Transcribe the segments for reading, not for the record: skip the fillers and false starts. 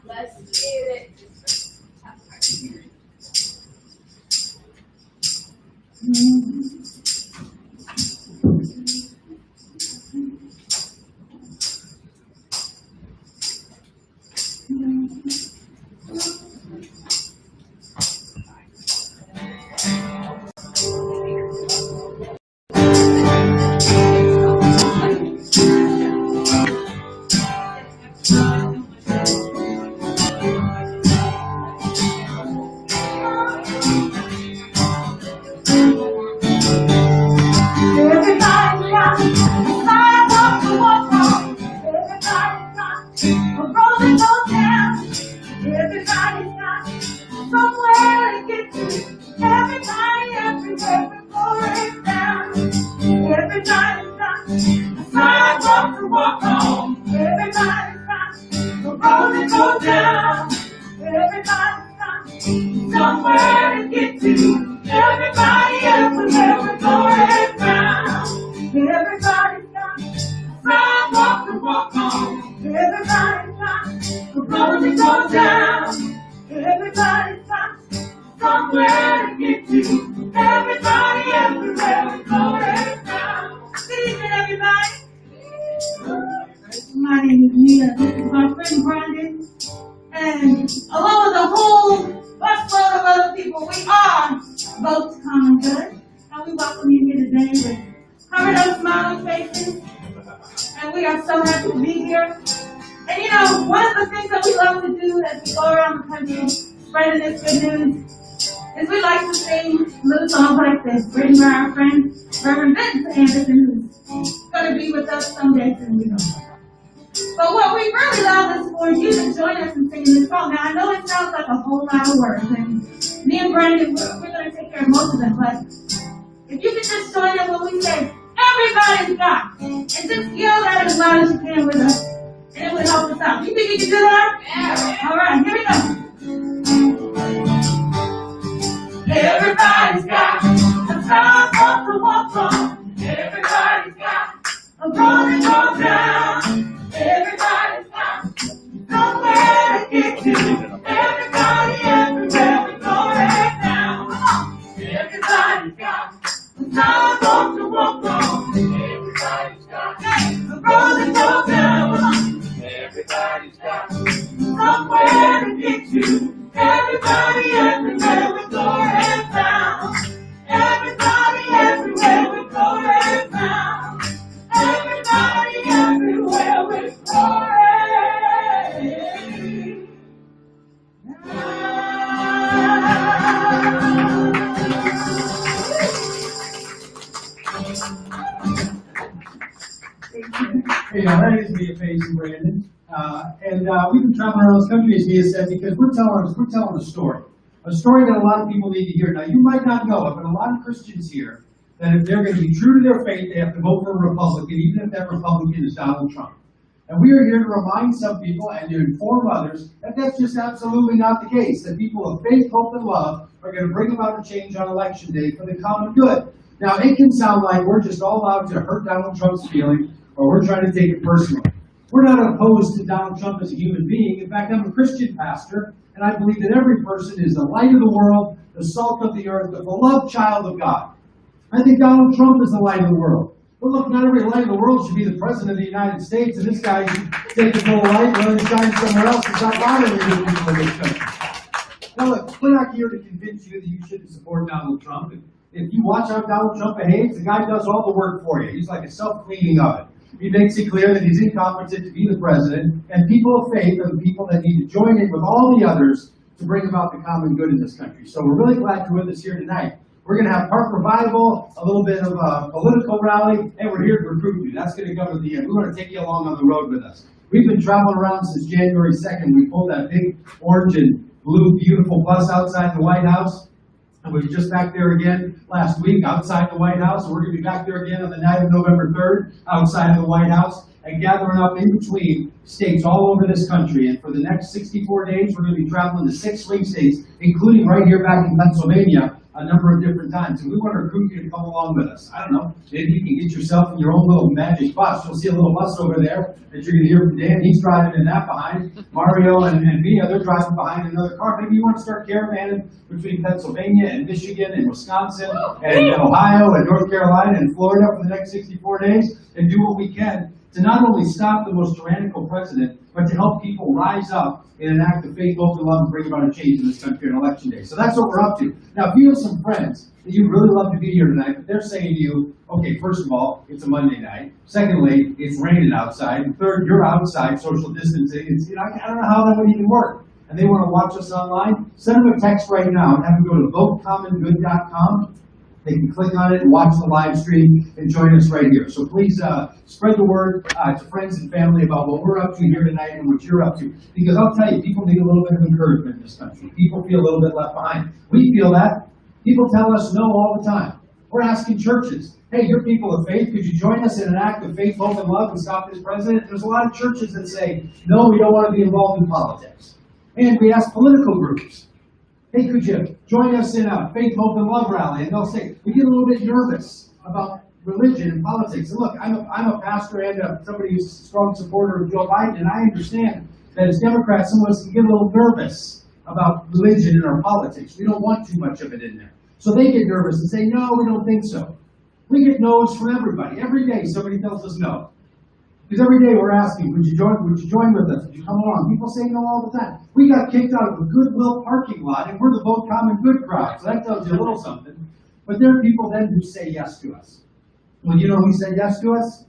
Let's get it. But what we really love is for you to join us in singing this song. Now, I know it sounds like a whole lot of words, and me and Brandon, we're going to take care of most of them, but if you could just join us when we say, everybody's got, and just yell that as loud as you can with us, and it would help us out. You think you can do that? Yeah. All right, here we go. Everybody's got a sidewalk to walk on. Everybody's got a road to go down. Everybody's got somewhere to get to. Everybody, everywhere we go right now. Everybody's got a sidewalk to walk on. Everybody's got a road to go down. Everybody's got somewhere to get to. Everybody, everywhere we go right now. Everybody, everywhere we go right now. Everybody, everywhere we go right Hey, that is the amazing, Brandon. We've been traveling around this country, as Mia said, because we're telling a story that a lot of people need to hear. Now, you might not know it, but a lot of Christians here, that if they're going to be true to their faith, they have to vote for a Republican, even if that Republican is Donald Trump. And we are here to remind some people and to inform others that that's just absolutely not the case, that people of faith, hope, and love are going to bring about a change on Election Day for the common good. Now, it can sound like we're just all out to hurt Donald Trump's feelings, or we're trying to take it personally. We're not opposed to Donald Trump as a human being. In fact, I'm a Christian pastor, and I believe that every person is the light of the world, the salt of the earth, the beloved child of God. I think Donald Trump is the light of the world. But look, not every light of the world should be the President of the United States, and this guy should take his little light and let it shine somewhere else and stop bothering the people of this country. Now look, we're not here to convince you that you shouldn't support Donald Trump. If you watch how Donald Trump behaves, the guy does all the work for you. He's like a self-cleaning oven. He makes it clear that he's incompetent to be the president, and people of faith are the people that need to join in with all the others to bring about the common good in this country. So we're really glad you're with us here tonight. We're going to have Park Revival, a little bit of a political rally, and we're here to recruit you. That's going to go to the end. We want to take you along on the road with us. We've been traveling around since January 2nd. We pulled that big orange and blue beautiful bus outside the White House. And we were just back there again last week outside the White House. We're going to be back there again on the night of November 3rd outside of the White House and gathering up in between states all over this country. And for the next 64 days, we're going to be traveling to 6 swing states, including right here back in Pennsylvania, a number of different times. And we want to recruit you to come along with us. I don't know, maybe you can get yourself in your own little magic bus. You'll see a little bus over there that you're going to hear from Dan. He's driving in that behind. Mario and Mia, they're driving behind another car. Maybe you want to start caravanning between Pennsylvania and Michigan and Wisconsin and Ohio and North Carolina and Florida for the next 64 days and do what we can to not only stop the most tyrannical president, but to help people rise up in an act of faith, hope, and love and bring about a change in this country on Election Day. So that's what we're up to. Now, if you have some friends that you really love to be here tonight, but they're saying to you, okay, first of all, it's a Monday night. Secondly, it's raining outside. And third, you're outside, social distancing. It's, I don't know how that would even work. And they want to watch us online, send them a text right now and have them go to votecommongood.com. They can click on it and watch the live stream and join us right here. So please spread the word to friends and family about what we're up to here tonight and what you're up to. Because I'll tell you, people need a little bit of encouragement in this country. People feel a little bit left behind. We feel that. People tell us no all the time. We're asking churches, hey, you're people of faith, could you join us in an act of faith, hope, and love and stop this president? There's a lot of churches that say, no, we don't want to be involved in politics. And we ask political groups, hey, could you join us in a faith, hope, and love rally? And they'll say, we get a little bit nervous about religion and politics. And look, I'm a pastor and somebody who's a strong supporter of Joe Biden, and I understand that as Democrats, some of us can get a little nervous about religion in our politics. We don't want too much of it in there. So they get nervous and say, no, we don't think so. We get no's from everybody. Every day somebody tells us no. Because every day we're asking, would you join with us? Would you come along? People say no all the time. We got kicked out of a Goodwill parking lot, and we're the Vote Common Good crowd. So that tells you a little something. But there are people then who say yes to us. Well, you know who said yes to us?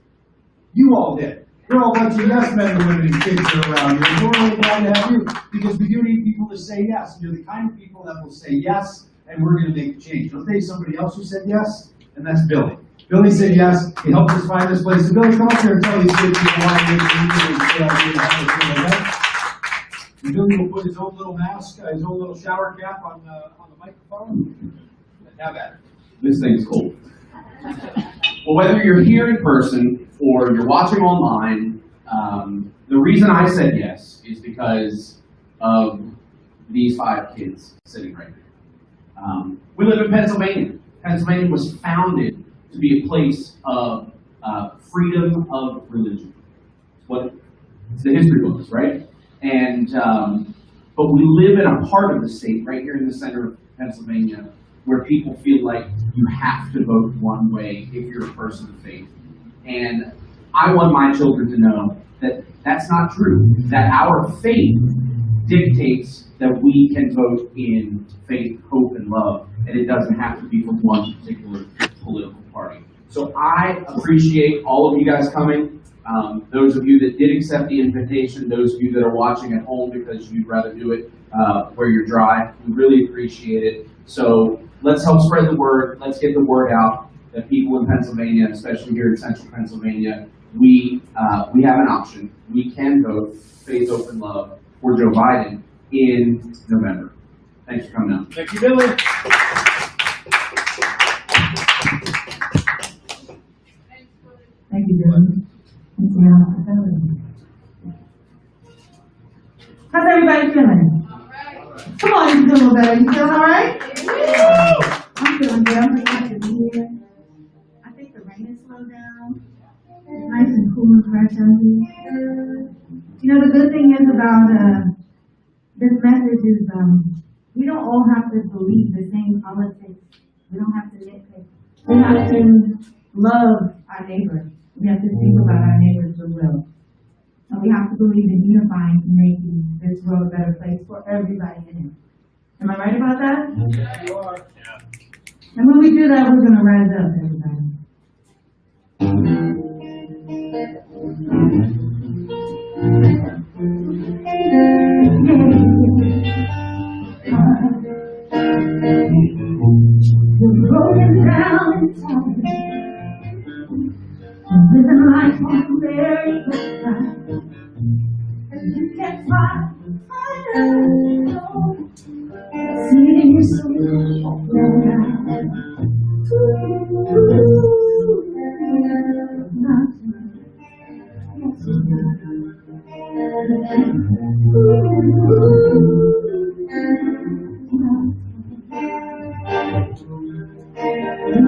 You all did. You're all a bunch of yes men and women and kids that are around here. We're really glad to have you, because we do need people to say yes. And you're the kind of people that will say yes, and we're going to make a change. I'll tell you somebody else who said yes, and that's Billy. Billy said yes. He helped us find this place. So Billy, come up here and tell these good people why you and Billy will put his own little mask, his own little shower cap on the microphone. Have at it. This thing's cool. Well, whether you're here in person or you're watching online, the reason I said yes is because of these 5 kids sitting right here. We live in Pennsylvania. Pennsylvania was founded to be a place of freedom of religion. It's the history books, right? And but we live in a part of the state right here in the center of Pennsylvania where people feel like you have to vote one way if you're a person of faith. And I want my children to know that that's not true. That our faith dictates that we can vote in faith, hope, and love, and it doesn't have to be from one particular political party. So I appreciate all of you guys coming. Those of you that did accept the invitation, those of you that are watching at home because you'd rather do it where you're dry, we really appreciate it. So let's help spread the word. Let's get the word out that people in Pennsylvania, especially here in central Pennsylvania, we have an option. We can vote faith, hope, and love for Joe Biden in November. Thanks for coming out. Thank you, Billy. Thank you, Billy. Thank you. How's everybody feeling? All right. Come on, you feel a little better. You feeling all right? I'm feeling good. I'm glad to be here. I think the rain has slowed down. It's nice and cool and fresh out here. You know, the good thing is about this message is we don't all have to believe the same politics. We don't have to nitpick. We have to love our neighbor. We have to think about our neighbor's goodwill. And we have to believe in unifying and making this world a better place for everybody in it. Am I right about that? Yeah, you are. Yeah. And when we do that, we're going to rise up, everybody. You're broken down and tired. Living life on the very side, and you can't find no. See it in your soul,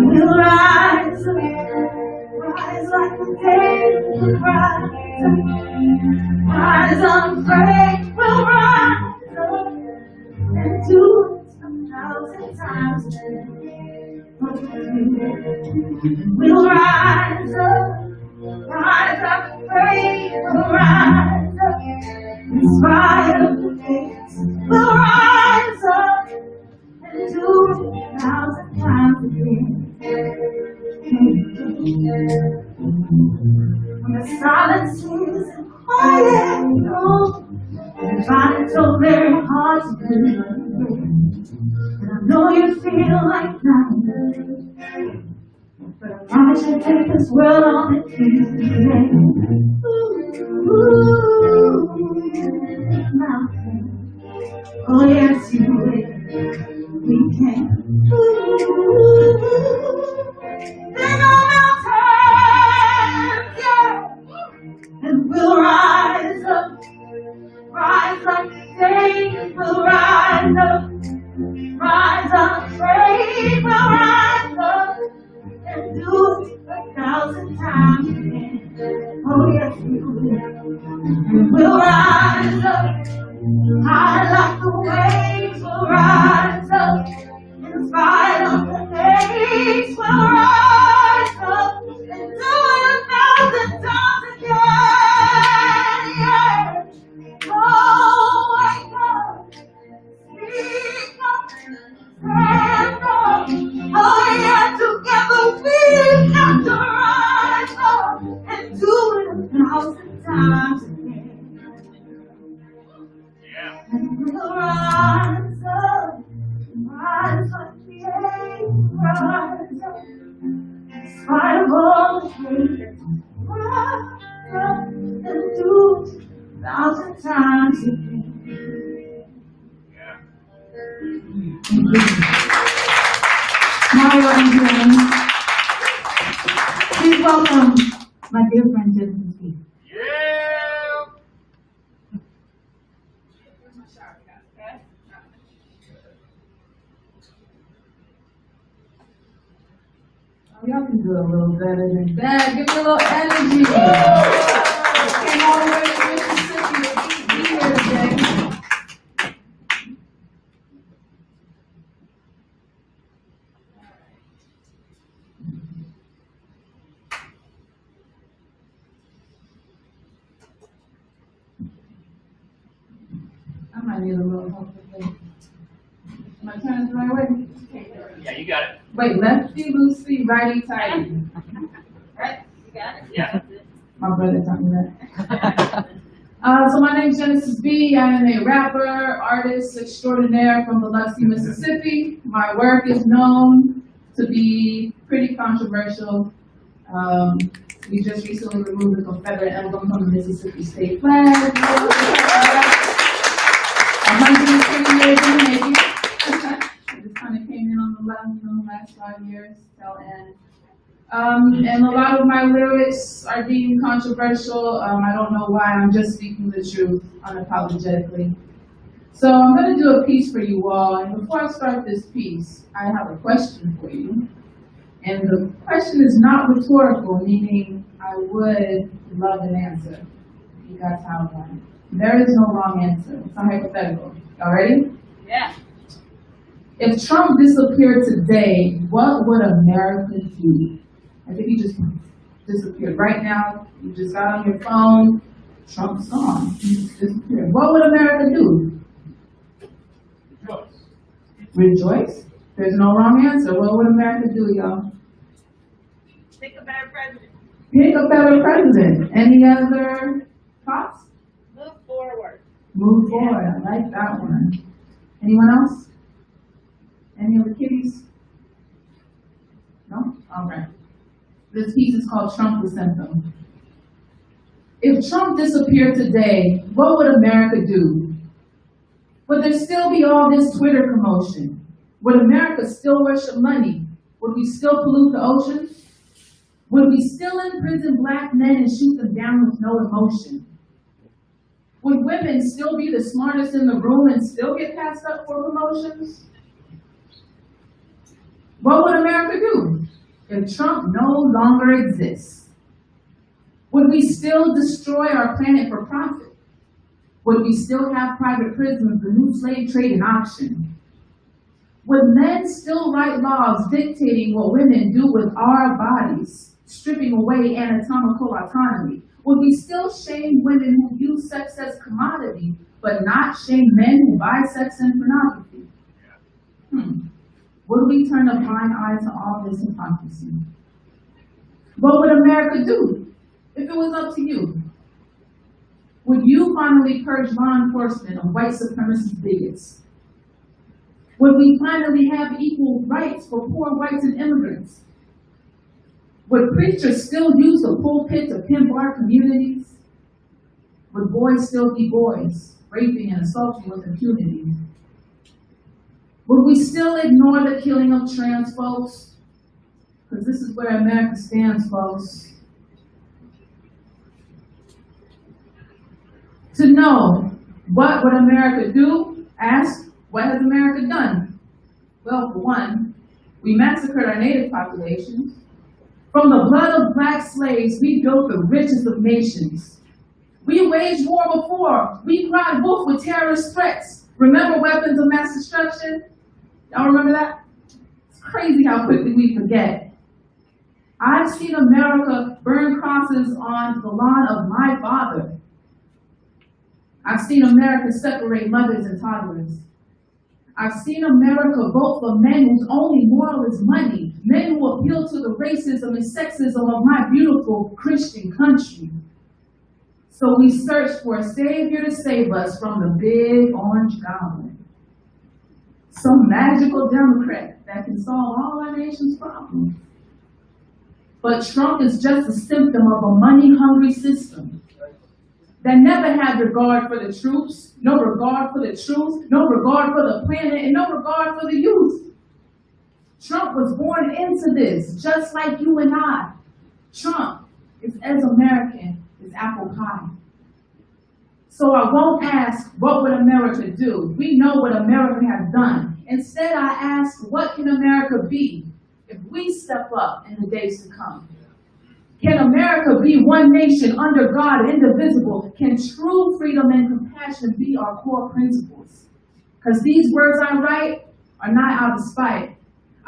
We'll rise up, rise like the day, we'll rise up, rise unafraid, we'll rise up and do it 1,000 times. We'll rise up afraid, we'll rise up in spite of the things, we'll rise up and do it 1,000 times again. When the silence is quiet, and find it so very hard to believe. And I know you feel like nothing, but I promise you'll take this world on its feet. Mountain, oh yes you will. We can. Big old mountains, yeah, and we'll rise up like the day, we'll rise up unafraid, we'll rise up and do it 1,000 times again. Oh yes we will, and we'll rise up high like the waves, we'll rise up in spite of the days, we'll rise up and do it 1,000 times again. Yeah. Oh, wake up, speak up, stand up. Oh yeah, together we have to rise up and do it 1,000 times again. And we'll rise up, yeah, rise up, in spite of all the hate, rise up and do it 1,000 times again. Mario and James, please welcome my dear friend Jensen Speak. Y'all can do a little better than that. Give me a little energy. Came all the way to Mississippi to be here today. I might need a little help with this. Am I turning the right way? Yeah, you got it. Wait, lefty loosey, righty tighty. Right? You got it? Yeah. My brother taught me that. So my name is Genesis B. I am a rapper, artist extraordinaire from Biloxi, Mississippi. My work is known to be pretty controversial. We just recently removed the Confederate emblem from the Mississippi state flag. 120 years in the making. It just kind of came in on the last 5 years, tail end. And a lot of my lyrics are deemed controversial. I don't know why, I'm just speaking the truth unapologetically. So I'm going to do a piece for you all, and before I start this piece, I have a question for you. And the question is not rhetorical, meaning I would love an answer, if you guys have one. There is no wrong answer, it's a hypothetical. Y'all ready? Yeah. If Trump disappeared today, what would America do? Like if he just disappeared right now, you just got on your phone, Trump's gone, he just disappeared. What would America do? Rejoice? There's no wrong answer. What would America do, y'all? Pick a better president. Pick a better president. Any other thoughts? Move forward. Move forward. I like that one. Anyone else? Any other kitties? No? All right. This piece is called Trump the Symptom. If Trump disappeared today, what would America do? Would there still be all this Twitter commotion? Would America still worship money? Would we still pollute the ocean? Would we still imprison black men and shoot them down with no emotion? Would women still be the smartest in the room and still get passed up for promotions? What would America do if Trump no longer exists? Would we still destroy our planet for profit? Would we still have private prisons, the new slave trade, and auction? Would men still write laws dictating what women do with our bodies, stripping away anatomical autonomy? Would we still shame women who use sex as commodity, but not shame men who buy sex and pornography? Would we turn a blind eye to all this hypocrisy? What would America do if it was up to you? Would you finally purge law enforcement of white supremacist bigots? Would we finally have equal rights for poor whites and immigrants? Would preachers still use the pulpit to pimp our communities? Would boys still be boys, raping and assaulting with impunity? Would we still ignore the killing of trans folks? Because this is where America stands, folks. To know what would America do, ask, what has America done? Well, for one, we massacred our native populations. From the blood of black slaves, we built the richest of nations. We waged war before. We cried wolf with terrorist threats. Remember weapons of mass destruction? Y'all remember that? It's crazy how quickly we forget. I've seen America burn crosses on the lawn of my father. I've seen America separate mothers and toddlers. I've seen America vote for men whose only moral is money, men who appeal to the racism and sexism of my beautiful Christian country. So we search for a savior to save us from the big orange goblin. Some magical Democrat that can solve all our nation's problems. But Trump is just a symptom of a money-hungry system that never had regard for the troops, no regard for the truth, no regard for the planet, and no regard for the youth. Trump was born into this, just like you and I. Trump is as American as apple pie. So I won't ask, what would America do? We know what America has done. Instead, I ask, what can America be if we step up in the days to come? Can America be one nation under God, indivisible? Can true freedom and compassion be our core principles? Because these words I write are not out of spite.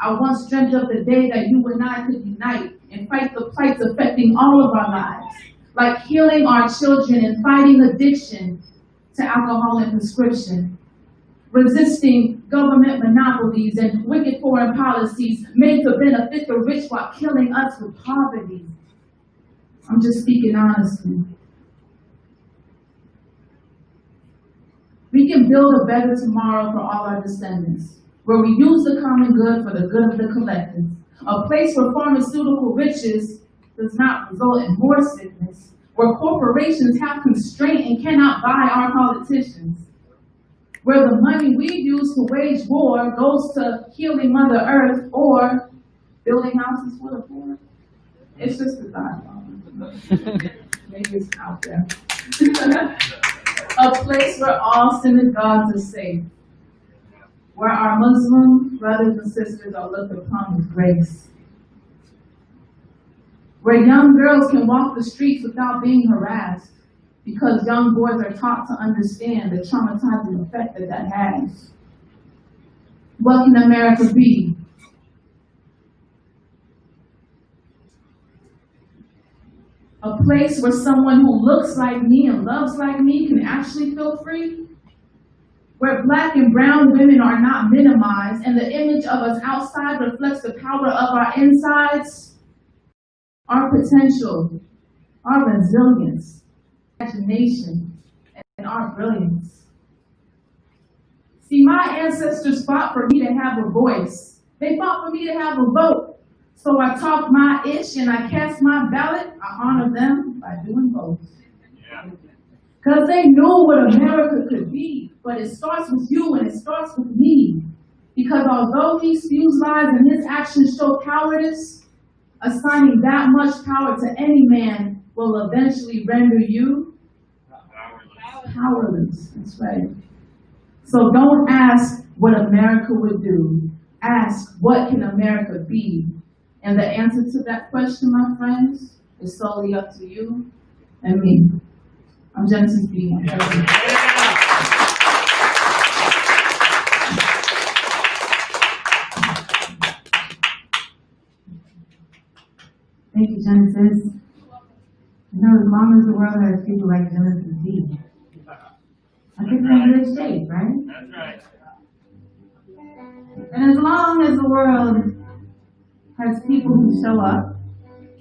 I once dreamt of the day that you and I could unite and fight the plights affecting all of our lives, like healing our children and fighting addiction to alcohol and prescription, resisting government monopolies and wicked foreign policies made to benefit the rich while killing us with poverty. I'm just speaking honestly. We can build a better tomorrow for all our descendants, where we use the common good for the good of the collective, a place where pharmaceutical riches does not result in more sickness, where corporations have constraint and cannot buy our politicians, where the money we use to wage war goes to healing Mother Earth or building houses for the poor. It's just a thought. Maybe it's out there. A place where all synagogues are safe, where our Muslim brothers and sisters are looked upon with grace, where young girls can walk the streets without being harassed because young boys are taught to understand the traumatizing effect that that has. What can America be? A place where someone who looks like me and loves like me can actually feel free? Where black and brown women are not minimized and the image of us outside reflects the power of our insides? Our potential, our resilience, imagination, and our brilliance. See, my ancestors fought for me to have a voice. They fought for me to have a vote. So I talk my ish and I cast my ballot. I honor them by doing both. Because they know what America could be, but it starts with you and it starts with me. Because although he spews lies and his actions show cowardice, assigning that much power to any man will eventually render you powerless. That's right. So don't ask what America would do. Ask, what can America be? And the answer to that question, my friends, is solely up to you and me. I'm Genesis B. Thank you, Genesis. You know, as long as the world has people like Genesis B, I think we're in good shape, right? That's right. And as long as the world has people who show up,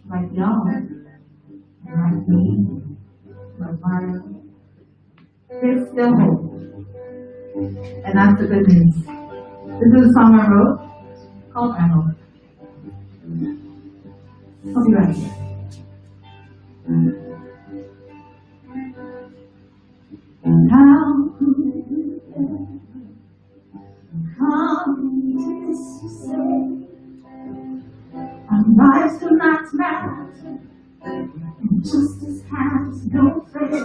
like y'all, like me, like Mario, there's still hope. And that's the good news. This is a song I wrote called I Hope. I'll be right here. How come to say our lives do not matter, and justice has no face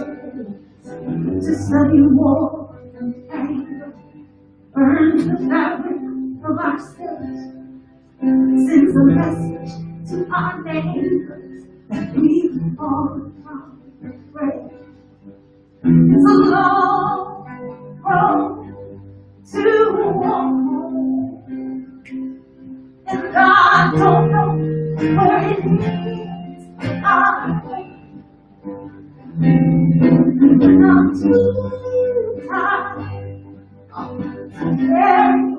to study war and anger, burn the fabric of our state, sends a message to our neighbors that we all come afraid. It's a long road to walk, and I don't know where it leads. When I'm too tired to carry on,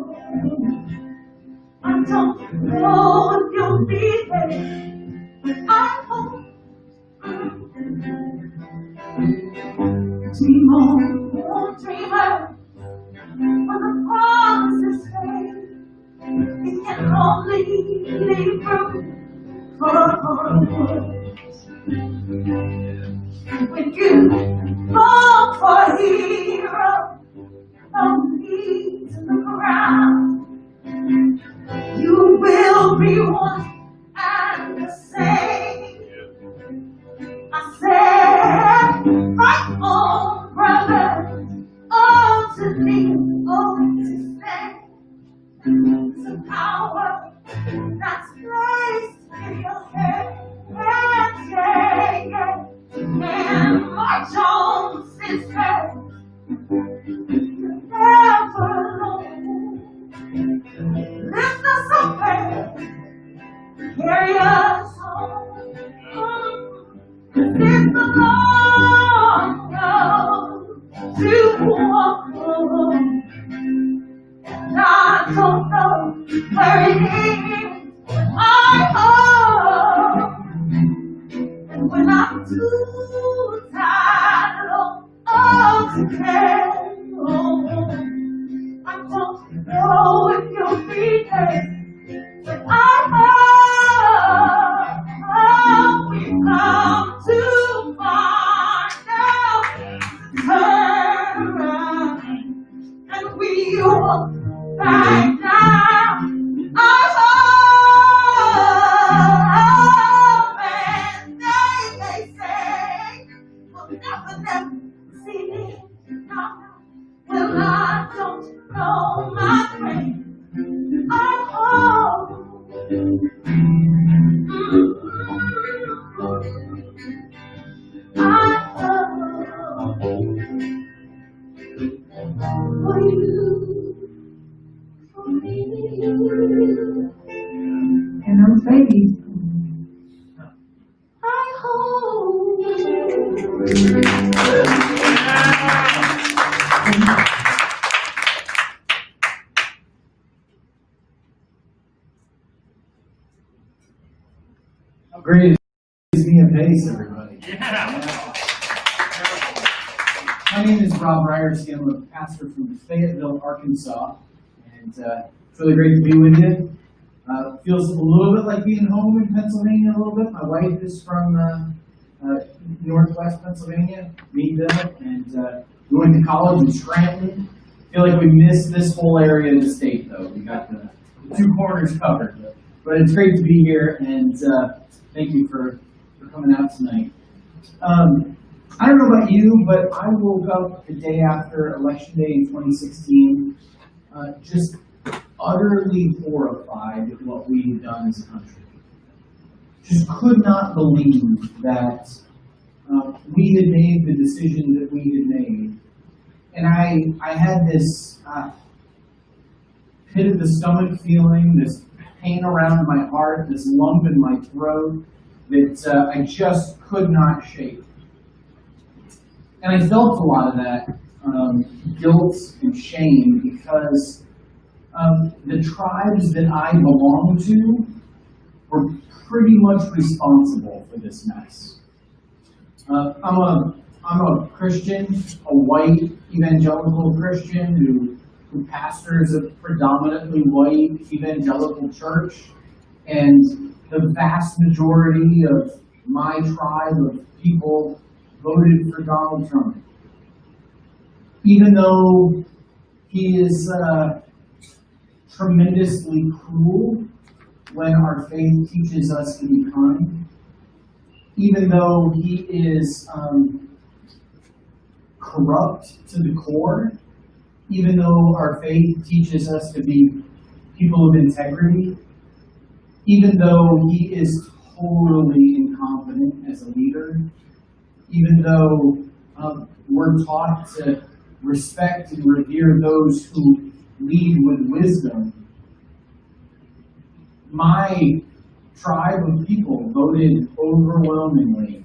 I don't know if you'll be there, but I hope. Dream on, dreamer, when the promises fade, it can only leave room for words. When you fall for a hero, don't need to look around. You will be one and the same. I said, fight on, brother, all to me, all to stand. It's a power that's placed in your head. Yeah, yeah. And march on, sister. You're never alone. Lift us up and carry us home. It's a long road to walk home. And I don't know where it is, but I hope. And when I'm too tired to carry on, I don't know if you'll be there, but I hope we've come too far now to turn around, and we walk back now. I hope, and they say we'll never see me. Well, I don't know, my friend. I hope. I hope for you, for me, and those babies. I hope. How great is me a bass, everybody. My name is Rob Ryerson. I'm a pastor from Fayetteville, Arkansas, and it's really great to be with you. Feels a little bit like being home in Pennsylvania a little bit. My wife is from Northwest Pennsylvania, Meadville, and we went to college in Scranton. feel like we missed this whole area of the state, though. We got the two corners covered. But it's great to be here, and thank you for coming out tonight. I don't know about you, but I woke up the day after Election Day in 2016, just utterly horrified at what we had done as a country. Just could not believe that we had made the decision that we had made. And I had this pit of the stomach feeling, this pain around my heart, this lump in my throat that I just could not shake. And I felt a lot of that guilt and shame because the tribes that I belong to were pretty much responsible for this mess. I'm a Christian, a white evangelical Christian who pastors a predominantly white evangelical church, and the vast majority of my tribe of people voted for Donald Trump. Even though he is tremendously cruel when our faith teaches us to be kind, even though he is corrupt to the core, even though our faith teaches us to be people of integrity, even though he is totally incompetent as a leader, even though we're taught to respect and revere those who lead with wisdom, my tribe of people voted overwhelmingly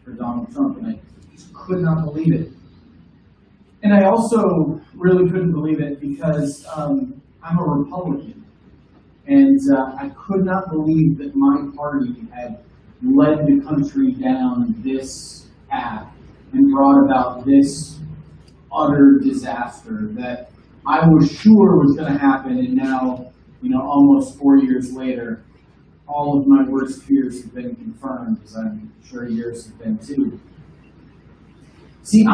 for Donald Trump, and I just could not believe it. And I also really couldn't believe it because I'm a Republican, and I could not believe that my party had led the country down this path and brought about this utter disaster that I was sure was going to happen, and now, almost 4 years later, all of my worst fears have been confirmed, as I'm sure yours have been too. See,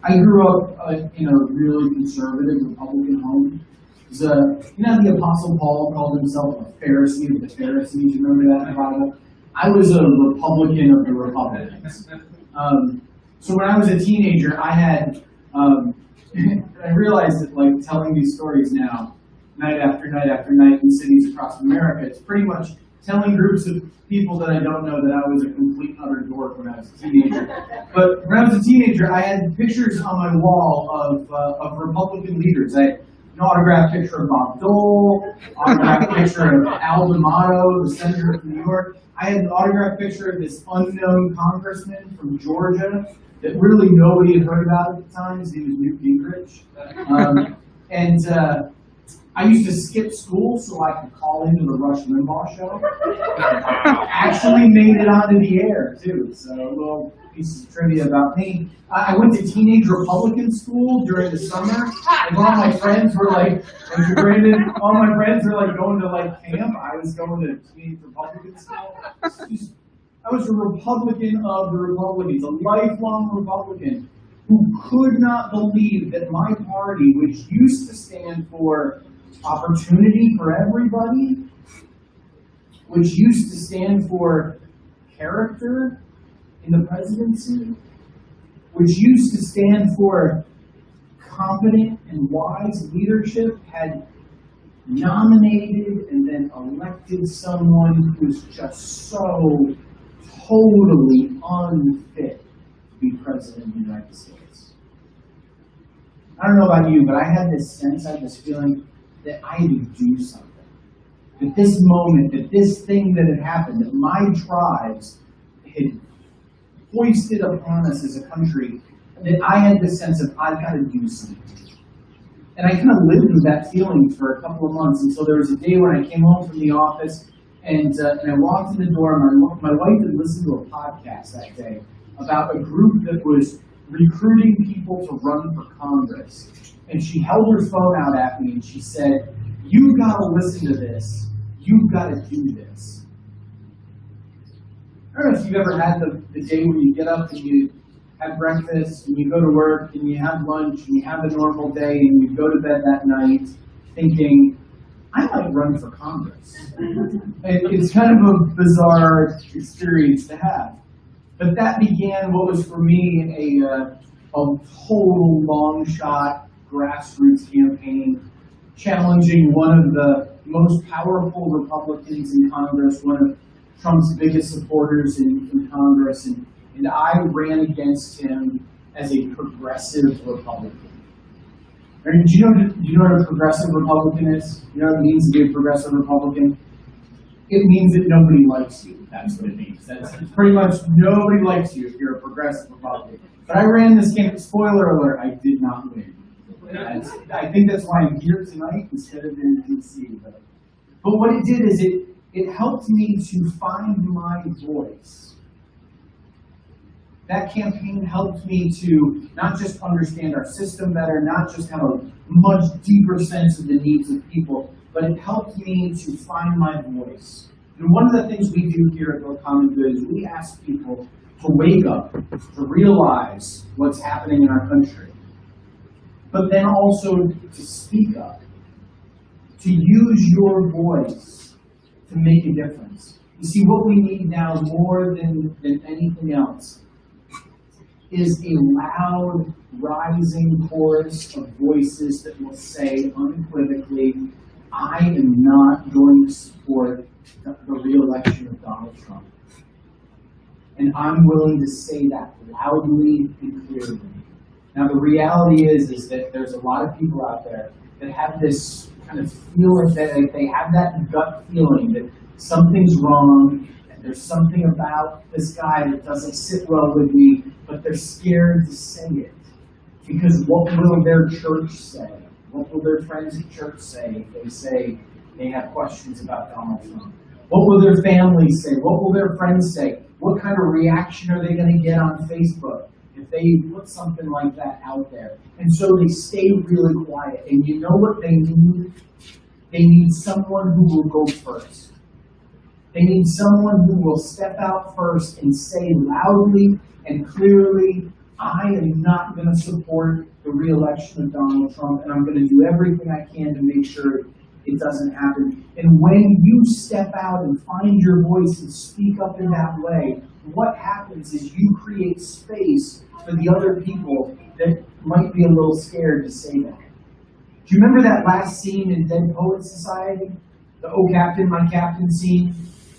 I grew up in a really conservative Republican home. The Apostle Paul called himself a Pharisee of the Pharisees. You remember that in the Bible? I was a Republican of the Republicans. So when I was a teenager, I had, I realized that like telling these stories now, night after night after night in cities across America, it's pretty much telling groups of people that I don't know that I was a complete utter dork when I was a teenager. But when I was a teenager, I had pictures on my wall of Republican leaders. I had an autographed picture of Bob Dole, autographed picture of Al D'Amato, the senator from New York. I had an autographed picture of this unknown congressman from Georgia that really nobody had heard about at the time. His name was Newt Gingrich. I used to skip school so I could call into the Rush Limbaugh show. Actually made it onto the air, too. So a little piece of trivia about me. I went to teenage Republican school during the summer. And all my friends were like, all my friends were like going to like camp. I was going to teenage Republican school. I was a Republican of the Republicans, a lifelong Republican who could not believe that my party, which used to stand for opportunity for everybody, which used to stand for character in the presidency, which used to stand for competent and wise leadership, had nominated and then elected someone who was just so totally unfit to be president of the United States. I don't know about you, but I had this sense, I had this feeling that I had to do something. That this moment, that this thing that had happened, that my tribes had foisted upon us as a country, that I had this sense of, I've got to do something. And I kind of lived with that feeling for a couple of months until there was a day when I came home from the office and I walked in the door. My wife had listened to a podcast that day about a group that was recruiting people to run for Congress. And she held her phone out at me and she said, "You've got to listen to this. You've got to do this." I don't know if you've ever had the day where you get up and you have breakfast, and you go to work, and you have lunch, and you have a normal day, and you go to bed that night thinking, I might run for Congress. It's kind of a bizarre experience to have. But that began what was for me a total long shot grassroots campaign, challenging one of the most powerful Republicans in Congress, one of Trump's biggest supporters in Congress, and I ran against him as a progressive Republican. And do you know what a progressive Republican is? You know what it means to be a progressive Republican? It means that nobody likes you. That's what it means. That's pretty much nobody likes you if you're a progressive Republican. But I ran this campaign. Spoiler alert, I did not win. I think that's why I'm here tonight instead of in D.C. But what it did is it helped me to find my voice. That campaign helped me to not just understand our system better, not just have a much deeper sense of the needs of people, but it helped me to find my voice. And one of the things we do here at Build Common Good is we ask people to wake up, to realize what's happening in our country, but then also to speak up, to use your voice to make a difference. You see, what we need now more than anything else is a loud, rising chorus of voices that will say unequivocally, I am not going to support the re-election of Donald Trump. And I'm willing to say that loudly and clearly. Now the reality is that there's a lot of people out there that have this kind of feeling, that they have that gut feeling that something's wrong, that there's something about this guy that doesn't sit well with me, but they're scared to say it. Because what will their church say? What will their friends at church say if they say they have questions about Donald Trump? What will their families say? What will their friends say? What kind of reaction are they going to get on Facebook if they put something like that out there? And so they stay really quiet. And you know what they need? They need someone who will go first. They need someone who will step out first and say loudly and clearly, I am not going to support the re-election of Donald Trump, and I'm going to do everything I can to make sure it doesn't happen. And when you step out and find your voice and speak up in that way, what happens is you create space for the other people that might be a little scared to say that. Do you remember that last scene in Dead Poets Society? The "Oh Captain, My Captain" scene?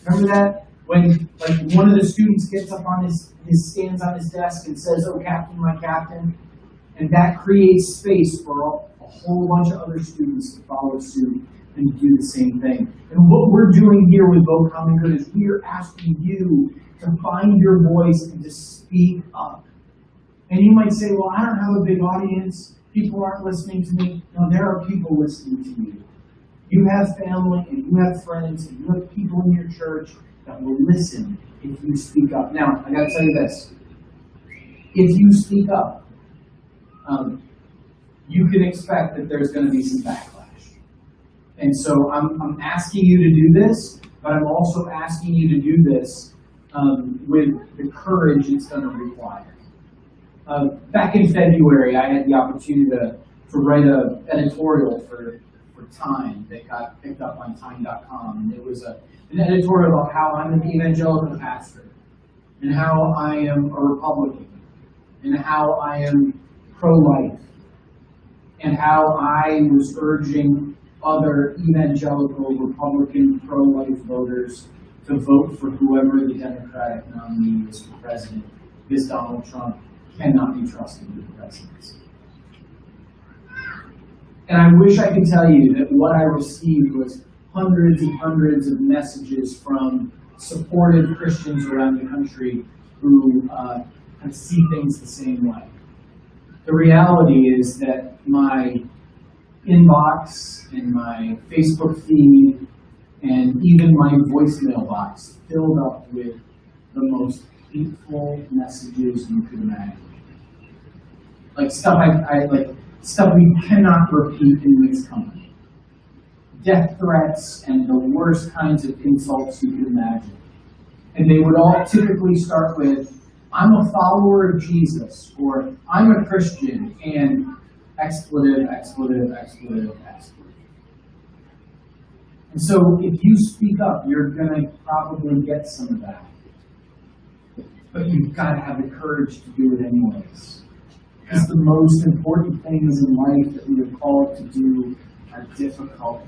Remember that? When one of the students gets up on stands on his desk and says, "Oh Captain, my Captain," and that creates space for a whole bunch of other students to follow suit and do the same thing. And what we're doing here with Build Common Good is we are asking you to find your voice and to speak up. And you might say, well, I don't have a big audience. People aren't listening to me. No, there are people listening to you. You have family and you have friends and you have people in your church that will listen if you speak up. Now, I got to tell you this. If you speak up, you can expect that there's going to be some backlash. And so I'm asking you to do this, but I'm also asking you to do this with the courage it's going to require. Back in February, I had the opportunity to write an editorial for Time that got picked up on Time.com. And it was an editorial about how I'm an evangelical pastor, and how I am a Republican, and how I am pro-life, and how I was urging other evangelical Republican pro-life voters to vote for whoever the Democratic nominee is for president, because Donald Trump cannot be trusted with the presidency. And I wish I could tell you that what I received was hundreds and hundreds of messages from supportive Christians around the country who see things the same way. The reality is that my inbox and my Facebook feed and even my voicemail box filled up with the most hateful messages you could imagine. Like stuff stuff we cannot repeat in this company. Death threats and the worst kinds of insults you could imagine. And they would all typically start with, I'm a follower of Jesus, or I'm a Christian, and expletive, expletive, expletive, expletive. And so if you speak up, you're going to probably get some of that. But you've got to have the courage to do it anyways. Because the most important things in life that we are called to do are difficult,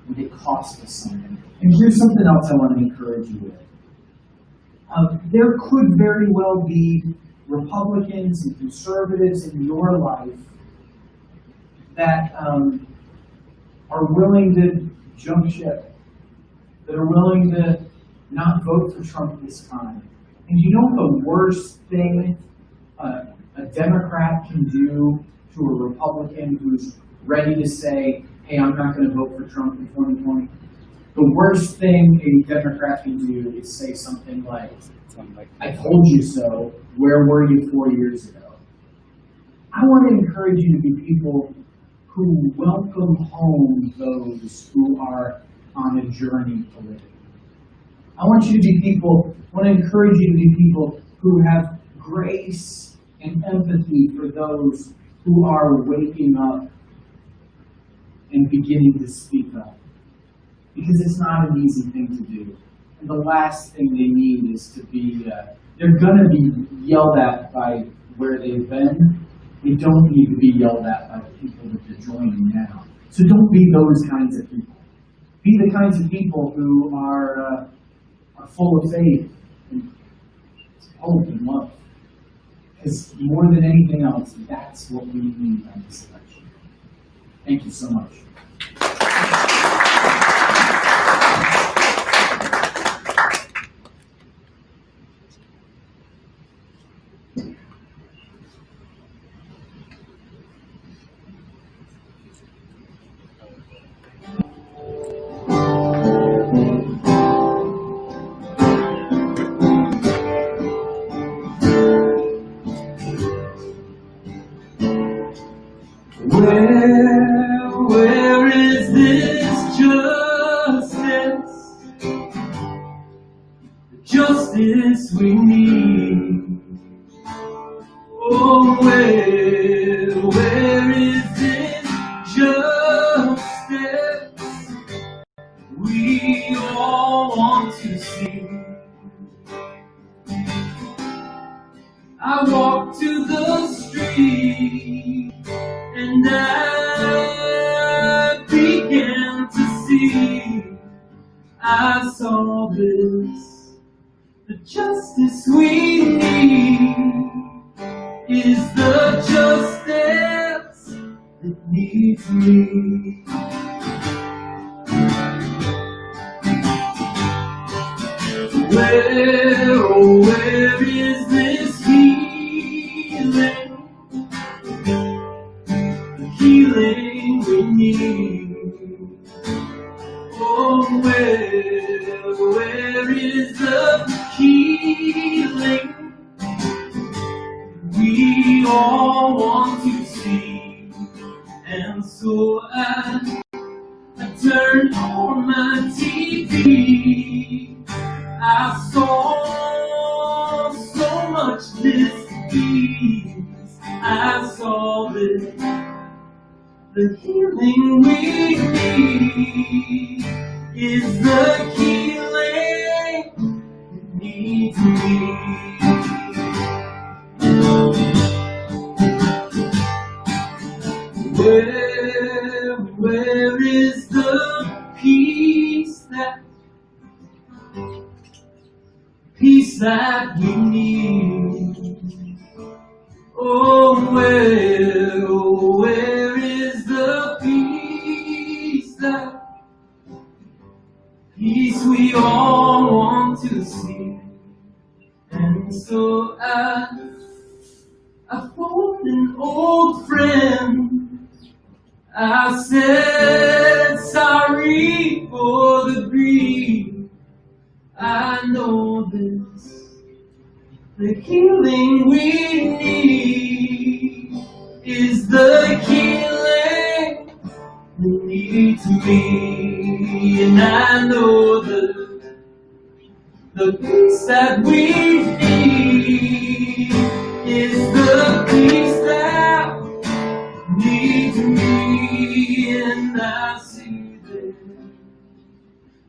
and they cost us something. And here's something else I want to encourage you with. There could very well be Republicans and conservatives in your life that are willing to jump ship, that are willing to not vote for Trump this time. And you know the worst thing a Democrat can do to a Republican who's ready to say, hey, I'm not going to vote for Trump in 2020? The worst thing a Democrat can do is say something like, I told you so, where were you 4 years ago? I want to encourage you to be people who welcome home those who are on a journey politically. I want you to be people, I want to encourage you to be people who have grace and empathy for those who are waking up and beginning to speak up. Because it's not an easy thing to do. And the last thing they need is to be, they're going to be yelled at by where they've been. They don't need to be yelled at by the people that they're joining now. So don't be those kinds of people. Be the kinds of people who are full of faith and hope and love. Because more than anything else, that's what we need on this election. Thank you so much. Where is this justice? The justice we need. Oh, where is this justice we all want to see? I walk to the street and I began to see, I saw this, the justice we need is the justice that needs me. Where is this healing? Healing we need. Oh, where is the healing we all want to see? And so I turned on my TV. I saw so much dis-ease. I saw this. The healing we need is the healing that needs me. Where is the peace that we need? Oh, where is the peace we all want to see? And so I phoned an old friend. I said sorry for the grief. I know this, the healing we need is the healing that needs me. And I know the peace that we need and I see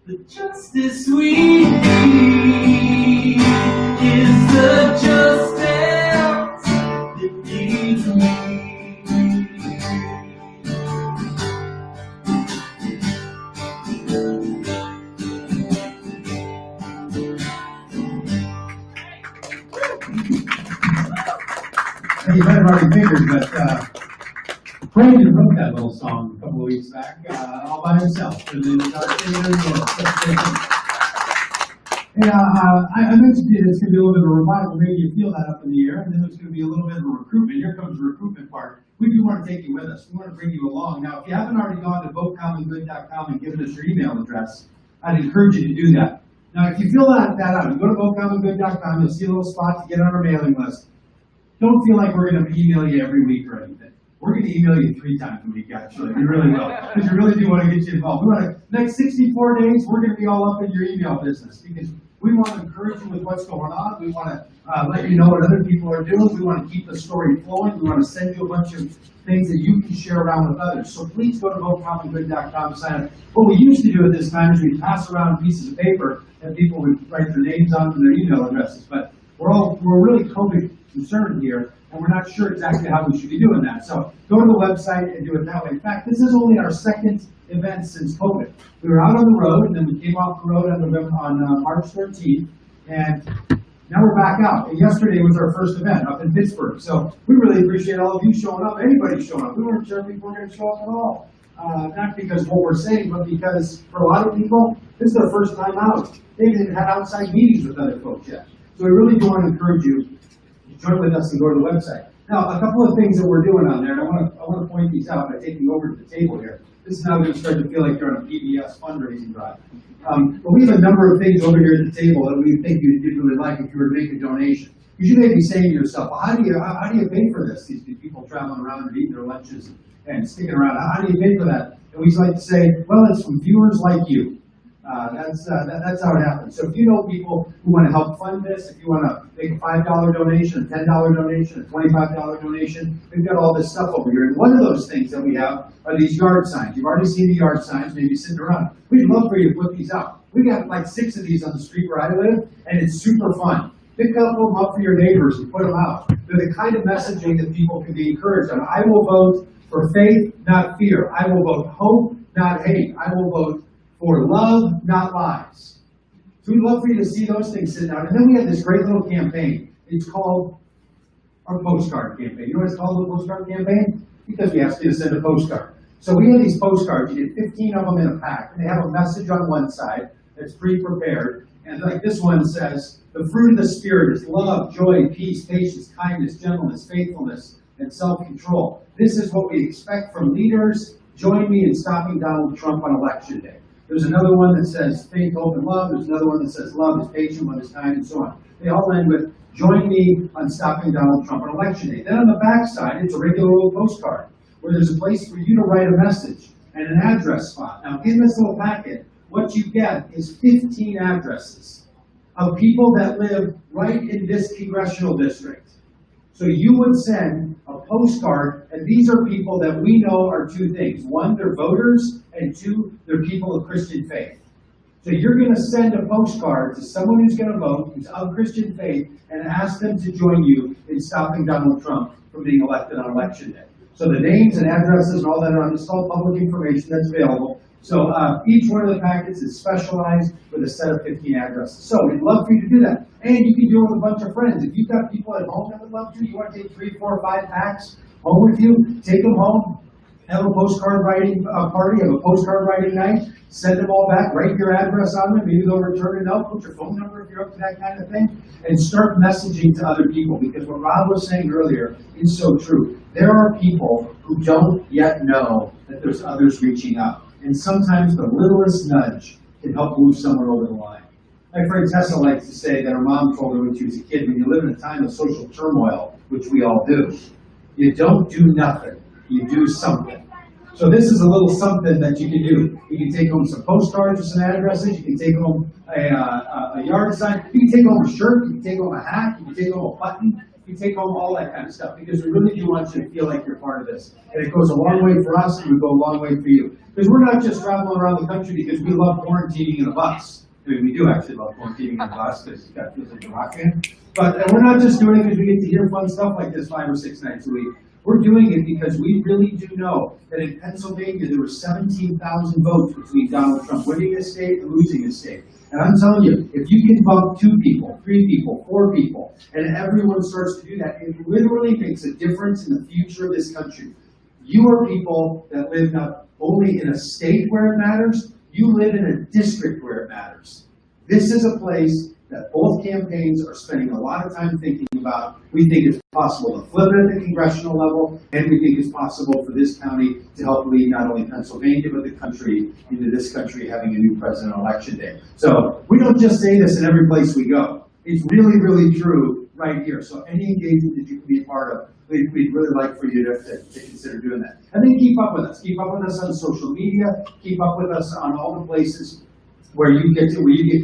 the justice we need is the justice that needs me. You might have already figured, but Brandon wrote that little song a couple of weeks back, all by himself. And then I mentioned to you it's going to be a little bit of a revival. Maybe you feel that up in the air, and then there's going to be a little bit of a recruitment. Here comes the recruitment part. We do want to take you with us. We want to bring you along. Now, if you haven't already gone to votecommongood.com and given us your email address, I'd encourage you to do that. Now, if you fill that out, you go to votecommongood.com, you'll see a little spot to get on our mailing list. Don't feel like we're going to email you every week or anything. We're going to email you 3 times a week, actually. We really will. Because we really do want to get you involved. Next 64 days, we're going to be all up in your email business. Because we want to encourage you with what's going on. We want to let you know what other people are doing. We want to keep the story flowing. We want to send you a bunch of things that you can share around with others. So please go to votecommongood.com, sign up. What we used to do at this time is we pass around pieces of paper that people would write their names on and their email addresses. But we're really COVID concerned here, and we're not sure exactly how we should be doing that. So go to the website and do it that way. In fact, this is only our second event since COVID. We were out on the road, and then we came off the road on March 13th, and now we're back out. And yesterday was our first event up in Pittsburgh. So we really appreciate all of you showing up, anybody showing up. We weren't sure if people were going to show up at all. Not because of what we're saying, but because for a lot of people, this is their first time out. They didn't have outside meetings with other folks yet. So we really do want to encourage you to join with us and go to the website. Now, a couple of things that we're doing on there, and I want to point these out by taking you over to the table here. This is now going to start to feel like you're on a PBS fundraising drive. But we have a number of things over here at the table that we think you'd really like if you were to make a donation. Because you may be saying to yourself, well, how do you pay for this? These people traveling around and eating their lunches and sticking around. How do you pay for that? And we like to say, well, it's from viewers like you. That's how it happens. So if you know people who want to help fund this, if you want to make a $5 donation, a $10 donation, a $25 donation, we've got all this stuff over here. And one of those things that we have are these yard signs. You've already seen the yard signs, maybe sitting around. We'd love for you to put these out. We got like 6 of these on the street where I live, and it's super fun. Pick up them up for your neighbors and put them out. They're the kind of messaging that people can be encouraged on. I will vote for faith, not fear. I will vote hope, not hate. I will vote for love, not lies. So we'd love for you to see those things sitting out. And then we have this great little campaign. It's called our postcard campaign. You know what it's called, the postcard campaign? Because we asked you to send a postcard. So we have these postcards. You get 15 of them in a pack. And they have a message on one side that's pre-prepared. And like this one says, the fruit of the Spirit is love, joy, peace, patience, kindness, gentleness, faithfulness, and self-control. This is what we expect from leaders. Join me in stopping Donald Trump on Election Day. There's another one that says faith, hope, and love. There's another one that says love is patient, love is kind, and so on. They all end with, join me on stopping Donald Trump on Election Day. Then on the back side, it's a regular old postcard where there's a place for you to write a message and an address spot. Now, in this little packet, what you get is 15 addresses of people that live right in this congressional district. So you would send a postcard, and these are people that we know are 2 things. 1, they're voters, and 2, they're people of Christian faith. So you're going to send a postcard to someone who's going to vote, who's of Christian faith, and ask them to join you in stopping Donald Trump from being elected on Election Day. So the names and addresses and all that are on this, all public information that's available. So each one of the packets is specialized with a set of 15 addresses. So we'd love for you to do that. And you can do it with a bunch of friends. If you've got people at home that would love to, you want to take 3, 4, 5 packs home with you, take them home, have a postcard writing party, have a postcard writing night, send them all back, write your address on them, maybe they'll return it out, put your phone number if you're up to that kind of thing, and start messaging to other people. Because what Rob was saying earlier is so true. There are people who don't yet know that there's others reaching out. And sometimes the littlest nudge can help move someone over the line. My friend Tessa likes to say that her mom told her when she was a kid, when you live in a time of social turmoil, which we all do, you don't do nothing, you do something. So this is a little something that you can do. You can take home some postcards with some addresses, you can take home a yard sign, you can take home a shirt, you can take home a hat, you can take home a button. You take home all that kind of stuff, because we really do want you to feel like you're part of this. And it goes a long way for us, and it would go a long way for you. Because we're not just traveling around the country because we love quarantining in a bus. I mean, we do actually love quarantining in a bus, because it's got feels like a rock band. But we're not just doing it because we get to hear fun stuff like this 5 or 6 nights a week. We're doing it because we really do know that in Pennsylvania there were 17,000 votes between Donald Trump winning a state and losing a state. And I'm telling you, if you can bump 2 people, 3 people, 4 people, and everyone starts to do that, it literally makes a difference in the future of this country. You are people that live not only in a state where it matters, you live in a district where it matters. This is a place that both campaigns are spending a lot of time thinking about. We think it's possible to flip it at the congressional level, and we think it's possible for this county to help lead not only Pennsylvania, but the country into this country having a new president on election day. So we don't just say this in every place we go. It's really, really true right here. So any engagement that you can be a part of, we'd really like for you to consider doing that. And then keep up with us. Keep up with us on social media. Keep up with us on all the places where you get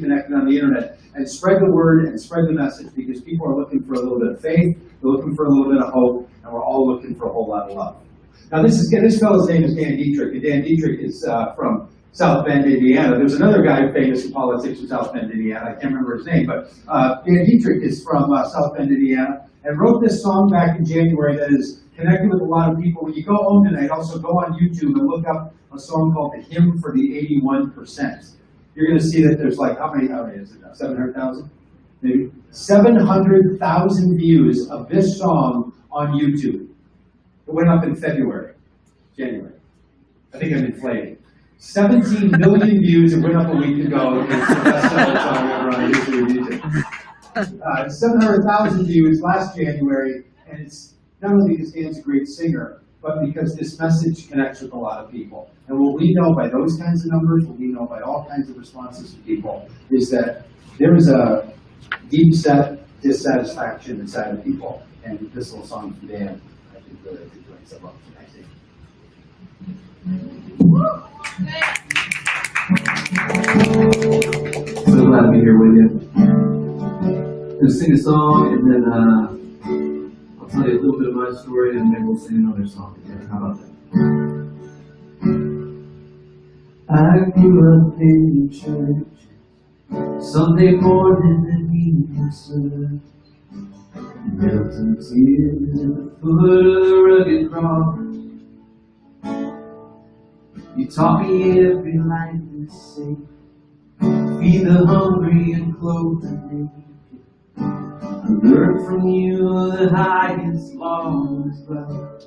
connected on the internet, and spread the word and spread the message, because people are looking for a little bit of faith, they're looking for a little bit of hope, and we're all looking for a whole lot of love. Now this fellow's name is Dan Dietrich, and Dan Dietrich is from South Bend, Indiana. There's another guy famous in politics from South Bend, Indiana. I can't remember his name, but Dan Dietrich is from South Bend, Indiana, and wrote this song back in January that is connected with a lot of people. When you go home tonight, also go on YouTube and look up a song called "The Hymn for the 81%. You're going to see that there's like, how many is it now? 700,000? Maybe? 700,000 views of this song on YouTube. It went up in January. I think I'm inflating. 17 million views. It went up a week ago. It's the best-selling song ever on YouTube. 700,000 views last January, and it's not only because Dan's a great singer, but because this message connects with a lot of people. And what we know by those kinds of numbers, what we know by all kinds of responses to people, is that there is a deep-set dissatisfaction inside of people. And this little song from Dan, I think really articulates that well. So glad to be here with you. I'm gonna sing a song, and then I'll tell you a little bit of my story, and then we'll sing another song together. How about that? I grew up in the church, Sunday morning and evening service, melting tears at the foot of the rugged cross. You taught me every life is safe, feed the hungry and clothe the naked. I learned from you the highest law is love.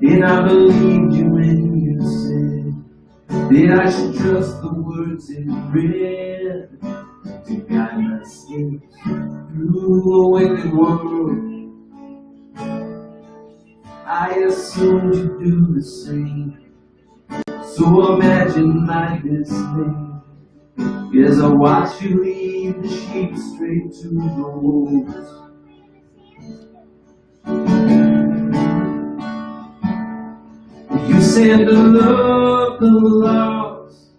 And I believed you when you said that I should trust the words in red to guide my steps through a wicked world. I assumed you'd do the same, so imagine my dismay as I watch you lead the sheep straight to the wolves. You said to love the lost,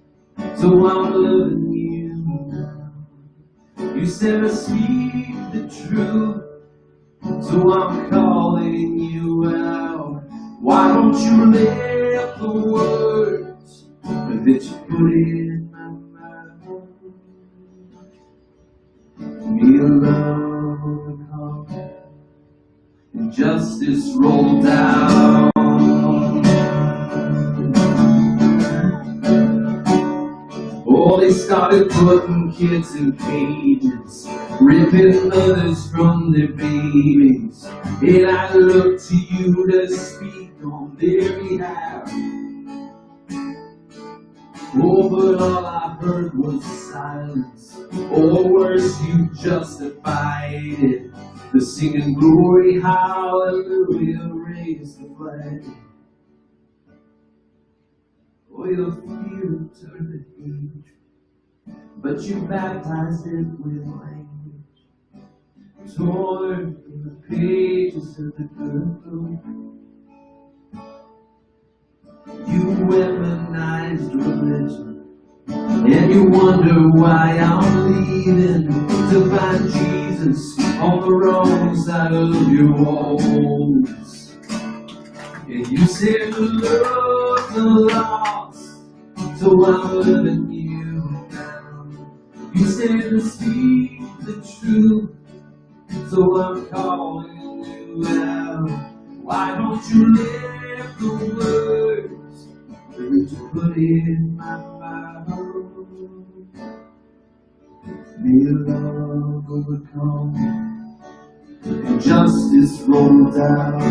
so I'm loving you now. You said to speak the truth, so I'm calling you out. Why don't you live the words that you put in my mouth? Me alone, heart, and justice rolled down. Oh, they started putting kids in cages, ripping mothers from their babies, and I look to you to speak on their behalf. Oh, but all I heard was silence, or worse, you justified it. The singing glory, hallelujah, raise the flag. Oh, your fear turned to hate, but you baptized it with language, torn from the pages of the good book. You weaponized religion and and you wonder why I'm leaving to find Jesus on the wrong side of your walls. And you said to love the lost, so I'm loving you now. You said to speak the truth, so I'm calling you out. Why don't you live the words that you put in my Bible? May your love overcome and justice roll down.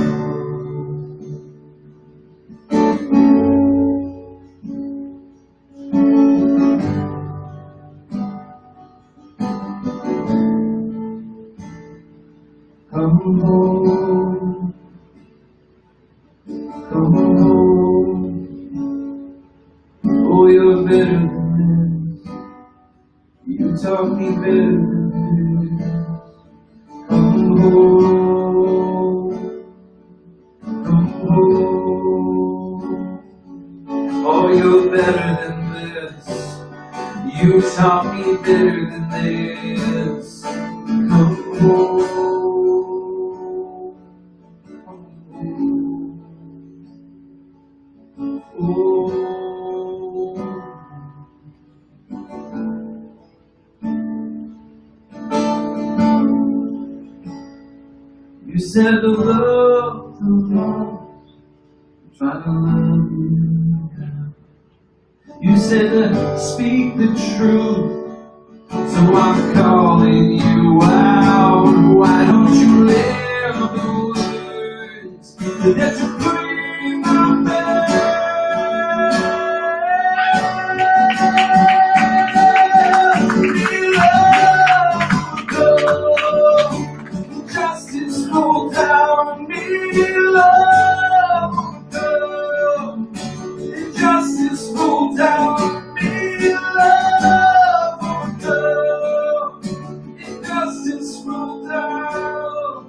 Come home, come home. Oh, you're better than this. You taught me better than this. Come home, come home. Oh, you're better than this. You taught me better than this. Come home. You said to love the lost, try to love you now. You said to speak the truth, so I'm calling you out. Why don't you live the words that you put in my mouth? Justice roll down, me love, girl. Justice roll down, me love, girl. Justice roll down.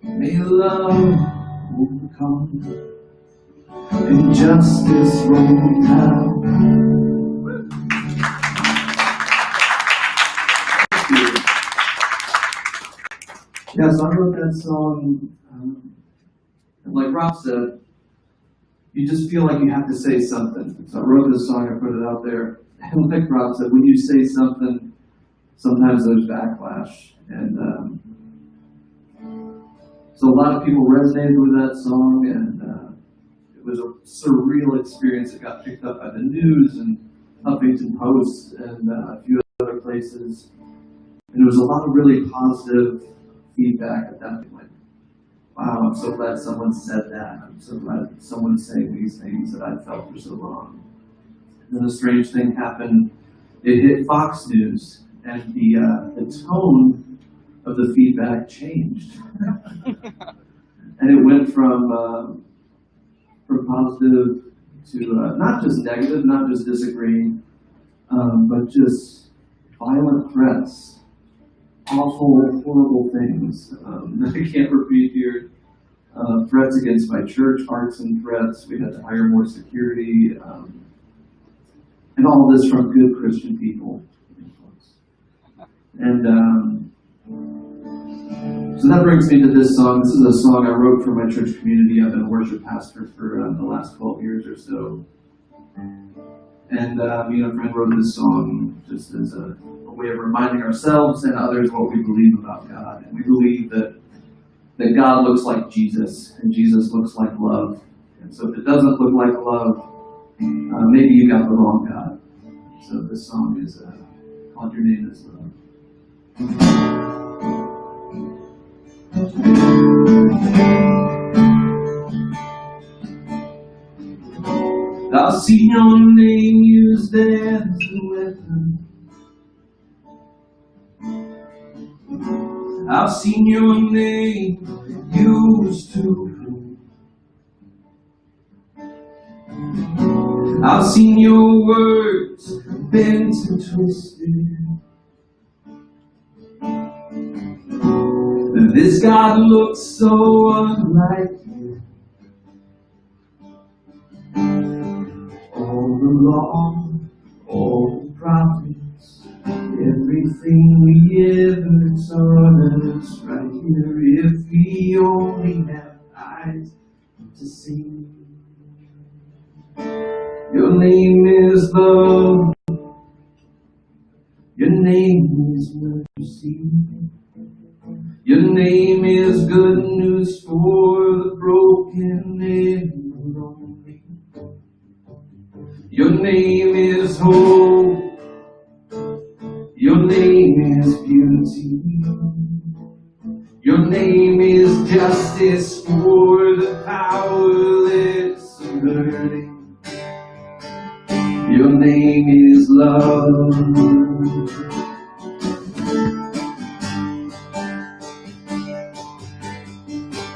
May love overcome and justice roll down. Yeah, so I wrote that song, and like Rob said, you just feel like you have to say something. So I wrote this song, I put it out there, and like Rob said, when you say something, sometimes there's backlash. And so a lot of people resonated with that song, and it was a surreal experience. It got picked up by the news and Huffington Post and a few other places. And there was a lot of really positive feedback at that point. Wow, I'm so glad someone said that. I'm so glad someone's saying these things that I felt for so long. And then a strange thing happened. It hit Fox News, and the tone of the feedback changed. And it went from positive to not just negative, not just disagreeing, but just violent threats. Awful, horrible things. I can't repeat here. Threats against my church, arson threats. We had to hire more security, and all this from good Christian people. And so that brings me to this song. This is a song I wrote for my church community. I've been a worship pastor for the last 12 years or so. And me and a friend wrote this song just as a way of reminding ourselves and others what we believe about God. And we believe that God looks like Jesus, and Jesus looks like love. And so if it doesn't look like love, maybe you got the wrong God. So this song is called Your Name is Love. I've seen your name used as a weapon. I've seen your name used to fool. I've seen your words bent and twisted. This God looks so unlike you. the law, all the prophets, everything we ever taught us right here, if we only have eyes to see. Your name is love, your name is mercy, your name is good news for the broken and lonely. Your name is hope, your name is beauty, your name is justice for the powerless and hurting. Your name is love.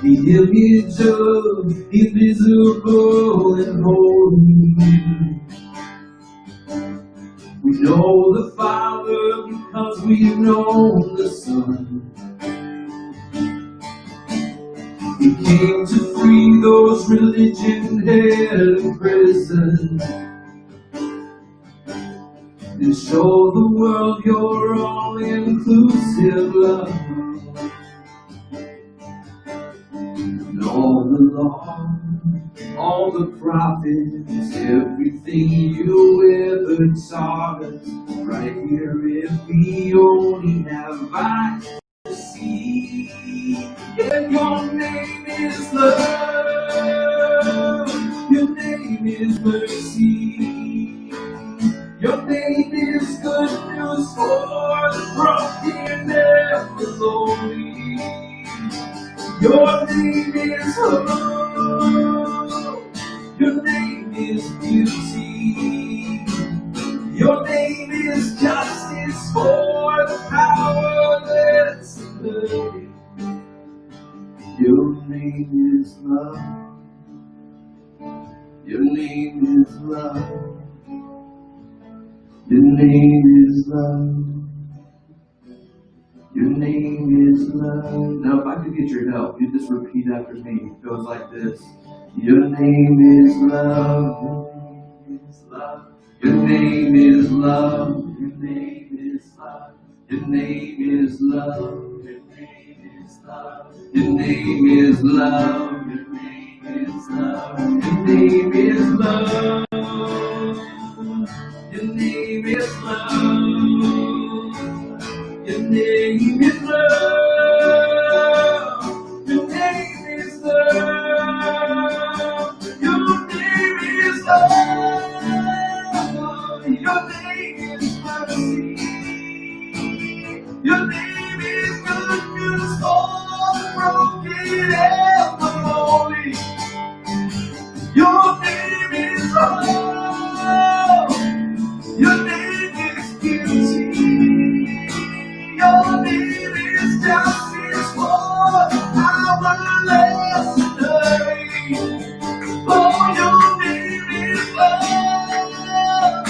The image of invisible and holy. We know the Father because we know the Son. He came to free those religion held in prison and show the world your all-inclusive love. And all the law, all the prophets, everything you ever taught us, right here if we only have eyes to see. Yeah, your name is love, your name is mercy, your name is good news for the broken and the lonely. Your name is hope, your name is beauty, your name is justice for the powerless and hurting. Your name is love, your name is love, your name is love. Your name is love. Now, if I could get your help, you just repeat after me. It goes like this. Your name is love. Your name is love. Your name is love. Your name is love. Your name is love. Your name is love. Your name is love. Your name is love. Your name is love. Your name is love. Your name is love. Your name is love. Your name is mercy. Your name is good news for the broken and the lonely. Your name is love. Your name is beauty. Your name is justice for the powerless and hurting. Oh, your name is love.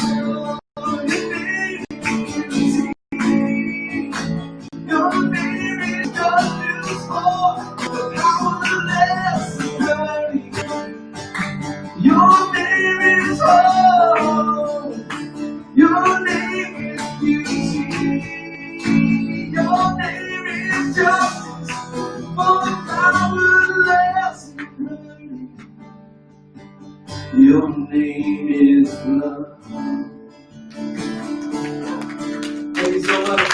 Your name is beauty. Your name is justice for the powerless and hurting. Your name is hope. Your name is beauty. Your name is justice for the powerless and hurting. Your name is love. Thank you so much.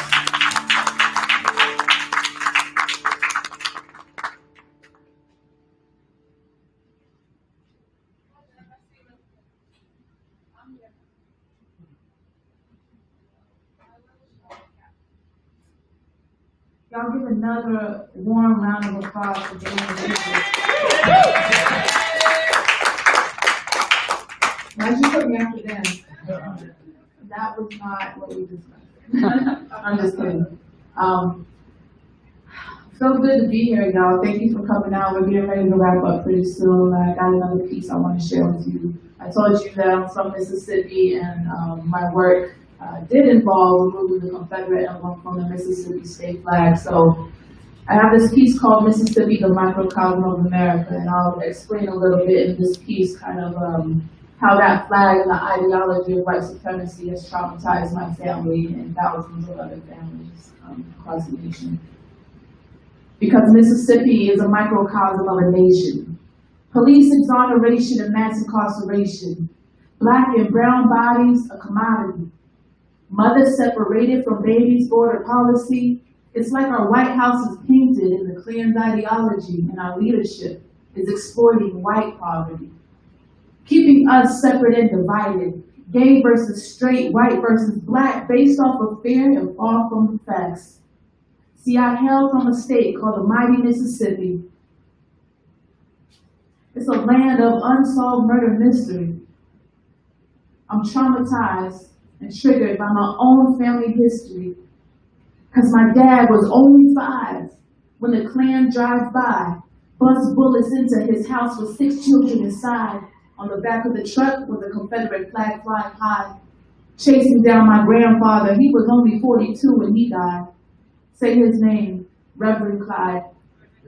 Y'all give another warm round of applause for Daniel. Why'd you put me after them? That was not what we discussed. I'm just kidding. So good to be here, y'all. Thank you for coming out. We're getting ready to wrap up pretty soon. I got another piece I want to share with you. I told you that I'm from Mississippi, and my work did involve removing the Confederate emblem from the Mississippi state flag. So I have this piece called Mississippi, the Microcosm of America, and I'll explain a little bit in this piece kind of how that flag and the ideology of white supremacy has traumatized my family and thousands of other families across the nation. Because Mississippi is a microcosm of a nation. Police exoneration and mass incarceration. Black and brown bodies, a commodity. Mothers separated from babies, border policy. It's like our White House is painted in the Klan's ideology, and our leadership is exploiting white poverty, keeping us separate and divided, gay versus straight, white versus black, based off of fear and far from the facts. See, I hail from a state called the mighty Mississippi. It's a land of unsolved murder mystery. I'm traumatized and triggered by my own family history, because my dad was only 5 when the Klan drive by, bust bullets into his house with 6 children inside. On the back of the truck was a Confederate flag flying high, chasing down my grandfather. He was only 42 when he died. Say his name, Reverend Clyde.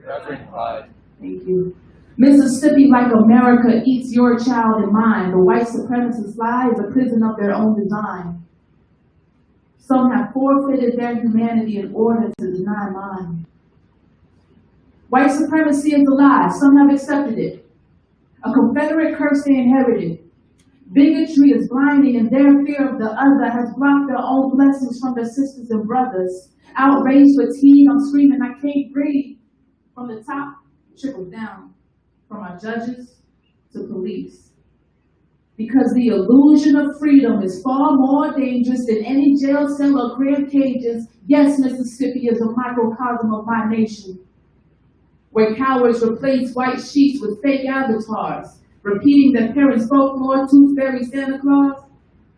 Reverend Clyde. Thank you. Mississippi, like America, eats your child and mine. The white supremacist lie is a prison of their own design. Some have forfeited their humanity in order to deny mine. White supremacy is a lie. Some have accepted it. A Confederate curse they inherited. Bigotry is blinding, and their fear of the other has blocked their own blessings from their sisters and brothers. Outraged, fatigued, I'm screaming, I can't breathe. From the top, trickle down. From our judges to police. Because the illusion of freedom is far more dangerous than any jail cell or cramped cages. Yes, Mississippi is a microcosm of my nation, where cowards replace white sheets with fake avatars, repeating their parents' folklore, Tooth Fairy, Santa Claus.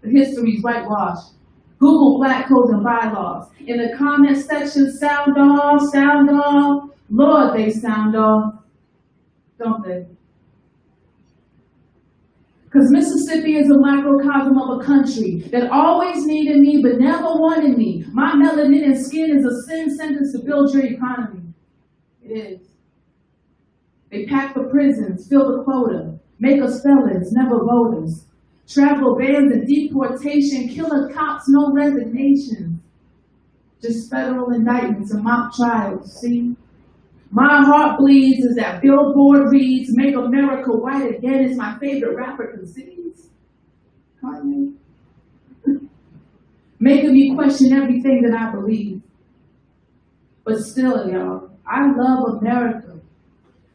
The history's whitewashed. Google black codes and bylaws. In the comment section, sound off, sound off. Lord, they sound off, don't they? Because Mississippi is a microcosm of a country that always needed me but never wanted me. My melanin and skin is a sin sentence to build your economy. It is. They pack the prisons, fill the quota, make us felons, never voters. Travel bans and deportation, killer cops, no resignation. Just federal indictments and mock trials, see? My heart bleeds as that billboard reads, Make America White Again is my favorite rapper concedes. Kanye. Making me question everything that I believe. But still, y'all, I love America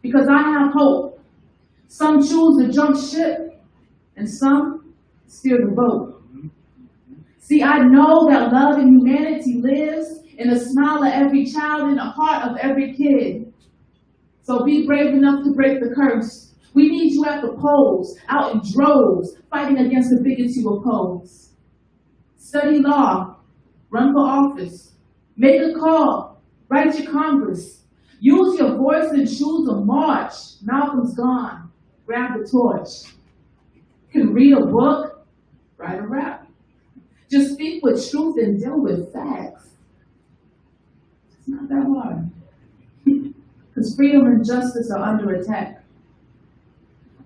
because I have hope. Some choose to jump ship and some steer the boat. See, I know that love and humanity lives in the smile of every child and the heart of every kid. So be brave enough to break the curse. We need you at the polls, out in droves, fighting against the bigots you oppose. Study law, run for office, make a call, write your Congress. Use your voice and choose a march. Malcolm's gone, grab the torch. You can read a book, write a rap. Just speak with truth and deal with facts. It's not that hard. Because freedom and justice are under attack.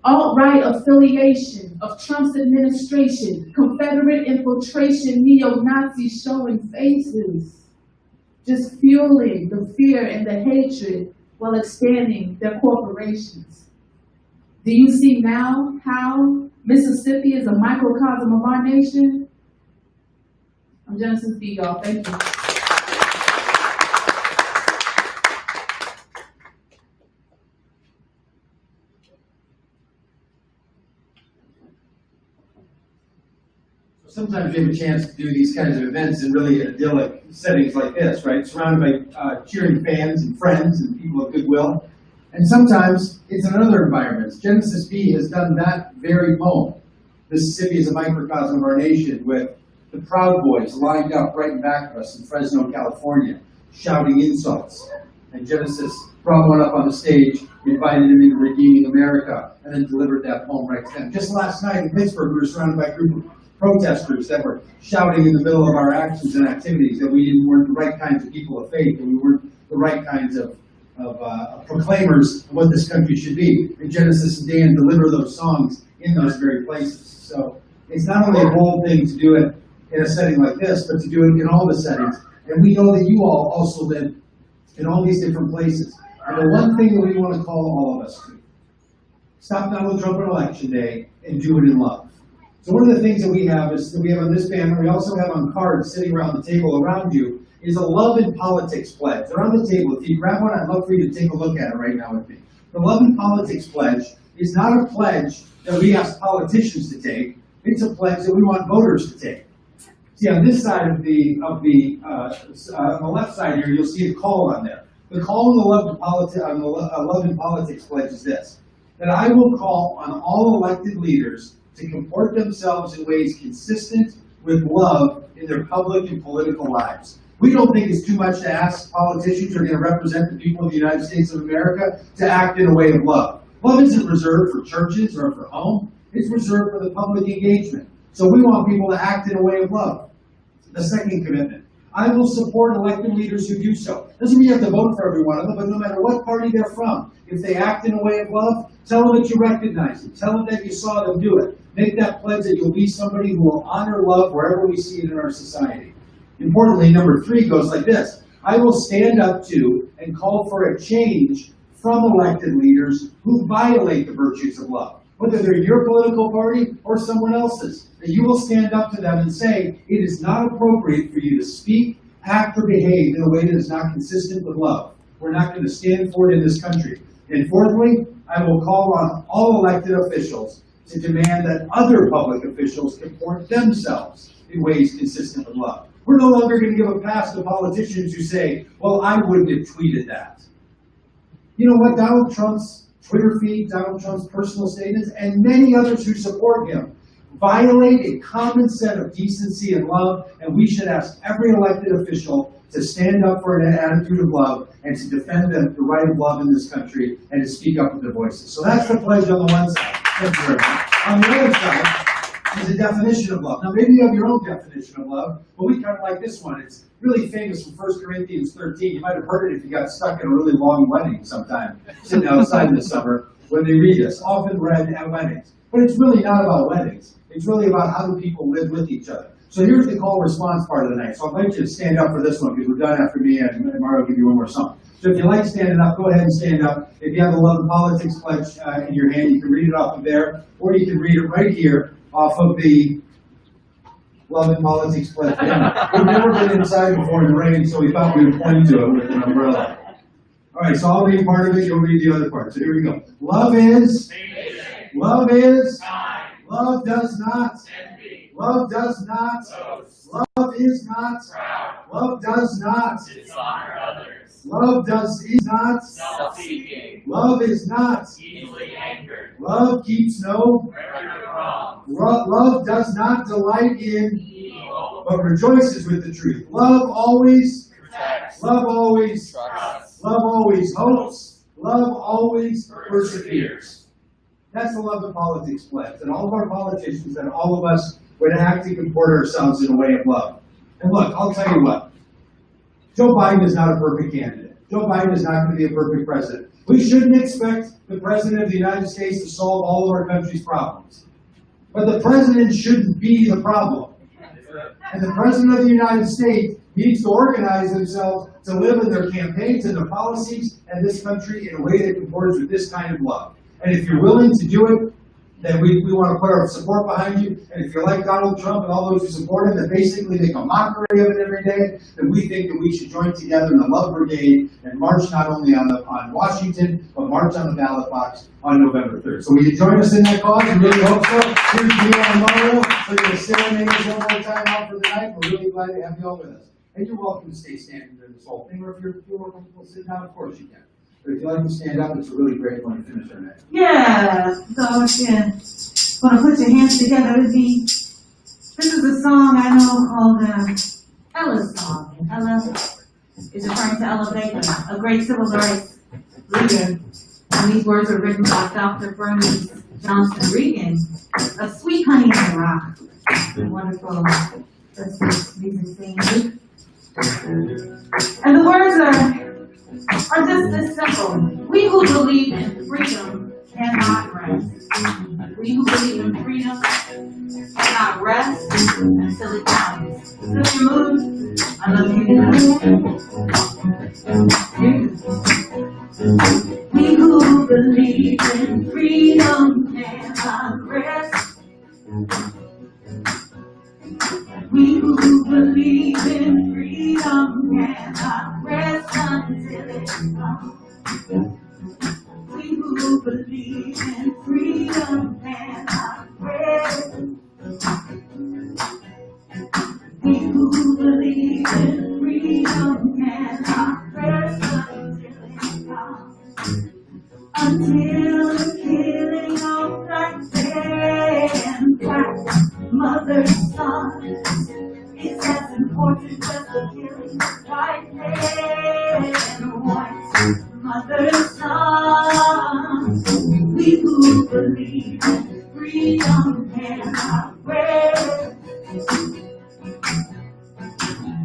Alt-right affiliation of Trump's administration, Confederate infiltration, neo-Nazis showing faces, just fueling the fear and the hatred while expanding their corporations. Do you see now how Mississippi is a microcosm of our nation? I'm Genesis B, y'all. Thank you. Sometimes you have a chance to do these kinds of events in really idyllic settings like this, right? Surrounded by cheering fans and friends and people of goodwill. And sometimes it's in other environments. Genesis B has done that very poem. Mississippi is a microcosm of our nation, with the Proud Boys lined up right in back of us in Fresno, California, shouting insults. And Genesis brought one up on the stage, invited him into Redeeming America, and then delivered that poem right to them. Just last night in Pittsburgh, we were surrounded by a group of protesters that were shouting in the middle of our actions and activities that we weren't the right kinds of people of faith, and we weren't the right kinds of proclaimers of what this country should be. And Genesis and Dan deliver those songs in those very places. So it's not only a bold thing to do it in a setting like this, but to do it in all the settings. And we know that you all also live in all these different places. And the one thing that we want to call all of us to, stop Donald Trump on Election Day and do it in love. So one of the things that we have is that we have on this banner, we also have on cards sitting around the table around you, is a Love in Politics pledge. They're on the table. If you grab one, I'd love for you to take a look at it right now with me. The Love in Politics pledge is not a pledge that we ask politicians to take. It's a pledge that we want voters to take. See, on this side on the left side here, you'll see a call on there. The call on the Love in Politics pledge is this: that I will call on all elected leaders to comport themselves in ways consistent with love in their public and political lives. We don't think it's too much to ask politicians who are going to represent the people of the United States of America to act in a way of love. Love isn't reserved for churches or for home. It's reserved for the public engagement. So we want people to act in a way of love. The second commitment: I will support elected leaders who do so. Doesn't mean you have to vote for every one of them, but no matter what party they're from, if they act in a way of love, tell them that you recognize them. Tell them that you saw them do it. Make that pledge that you'll be somebody who will honor love wherever we see it in our society. Importantly, number 3 goes like this: I will stand up to and call for a change from elected leaders who violate the virtues of love, whether they're your political party or someone else's. That you will stand up to them and say, it is not appropriate for you to speak, act, or behave in a way that is not consistent with love. We're not going to stand for it in this country. And fourthly, I will call on all elected officials to demand that other public officials comport themselves in ways consistent with love. We're no longer going to give a pass to politicians who say, well, I wouldn't have tweeted that. You know what? Donald Trump's Twitter feed, Donald Trump's personal statements, and many others who support him violate a common set of decency and love, and we should ask every elected official to stand up for an attitude of love and to defend the right of love in this country and to speak up with their voices. So that's the pledge on the one side. Thank you very much. On the other side is a definition of love. Now, maybe you have your own definition of love, but we kind of like this one. It's really famous from 1 Corinthians 13. You might have heard it if you got stuck in a really long wedding sometime, sitting outside in the summer when they read this, often read at weddings. But it's really not about weddings. It's really about how do people live with each other. So here's the call response part of the night. So I'd like you to stand up for this one because we're done after me and Mario will give you one more song. So if you like standing up, go ahead and stand up. If you have the Love in Politics pledge in your hand, you can read it off of there, or you can read it right here off of the Love in Politics pledge. We've never been inside before in the rain, so we thought we would point to it with an umbrella. All right, so I'll read part of it, you'll read the other part. So here we go. Love is, love is, love does not, love does not, love is not, love does not, Dishonor others. love is not, Self-seeking. love is not, Easily angered. love keeps no, Record of wrong. love does not delight in, Evil. but rejoices with the truth. Love always, Protects. love always, Trust. love always hopes, love always perseveres. That's the Love in Politics pledge, that all of our politicians and all of us would act and comport ourselves in a way of love. And look, I'll tell you what, Joe Biden is not a perfect candidate. Joe Biden is not going to be a perfect president. We shouldn't expect the President of the United States to solve all of our country's problems. But the President shouldn't be the problem. And the President of the United States needs to organize themselves to live in their campaigns and their policies and this country in a way that comports with this kind of love. And if you're willing to do it, then we want to put our support behind you. And if you're like Donald Trump and all those who support him that basically make a mockery of it every day, then we think that we should join together in the Love Brigade and march not only on Washington, but march on the ballot box on November 3rd. So will you join us in that cause? We really hope so. Here's Mia and Mario. We're going to serenade us one more time out for the night. We're really glad to have you all with us. And you're welcome to stay standing during this whole thing, or if you're more comfortable sitting down, of course you can. But if you like to stand up, it's a really great one to finish our night. Yeah, so again, want to put your hands together with me. This is a song I know called Ella's song. And Ella is referring to Ella Baker, a great civil rights leader. And these words are written by Dr. Bernice Johnson Regan, a sweet honey in the rock. Wonderful. Let's just sing. And the words are just this simple. We who believe in freedom cannot rest. We who believe in freedom cannot rest until it counts. Still you move. I love you. We who believe in freedom cannot rest. We who believe in freedom cannot rest until it comes. We who believe in freedom cannot rest. We who believe in freedom cannot rest until the killing of black and black mother's son is as important as the killing of white and white mother's son. We who believe in freedom cannot rest.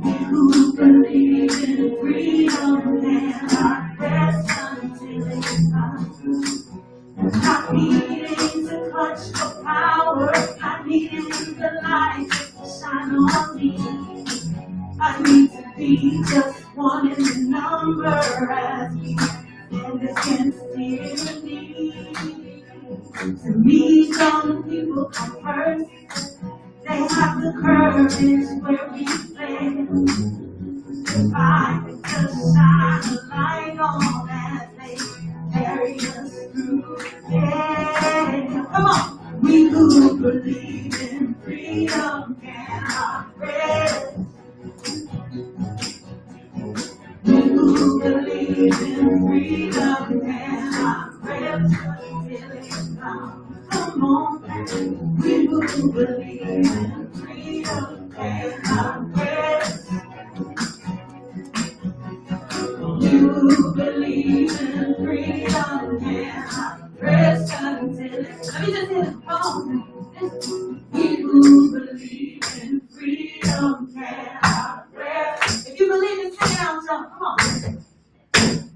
We who believe in freedom cannot rest until it comes. Not needing to clutch for power, not needing the light to shine on me. I need to be just one in the number as we stand against tyranny. To me, some people come first. They have the courage where we fail. If I could just shine a light on as they carry us through. Yeah, come on. We who believe in freedom cannot rest. We who believe in freedom cannot rest until it comes. Come on. We who believe in freedom cannot rest. You believe in freedom cannot rest until it. Let me just hit it. Come on. We who believe in freedom cannot rest. If you believe it, sing it out, y'all. Come on.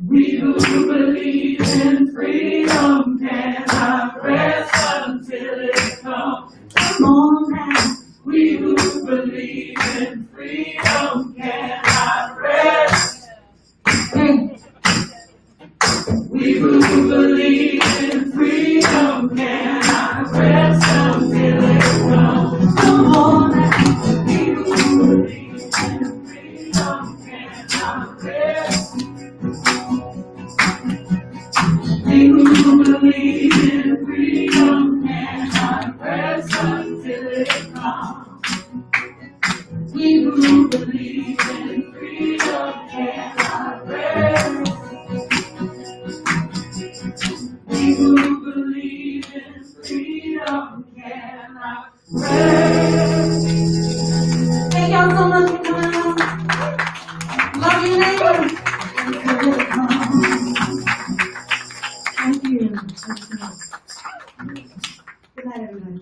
We who believe in freedom cannot rest until it comes. Come on now. We who believe in freedom cannot rest. We who believe in freedom cannot rest until it comes. Come on now. We who believe in freedom cannot rest. We who believe in freedom cannot rest until it comes. We who believe in freedom cannot rest. We who believe in freedom cannot rest. Thank y'all so much for coming out. Love you, neighbors. Thank you. Good night, everybody.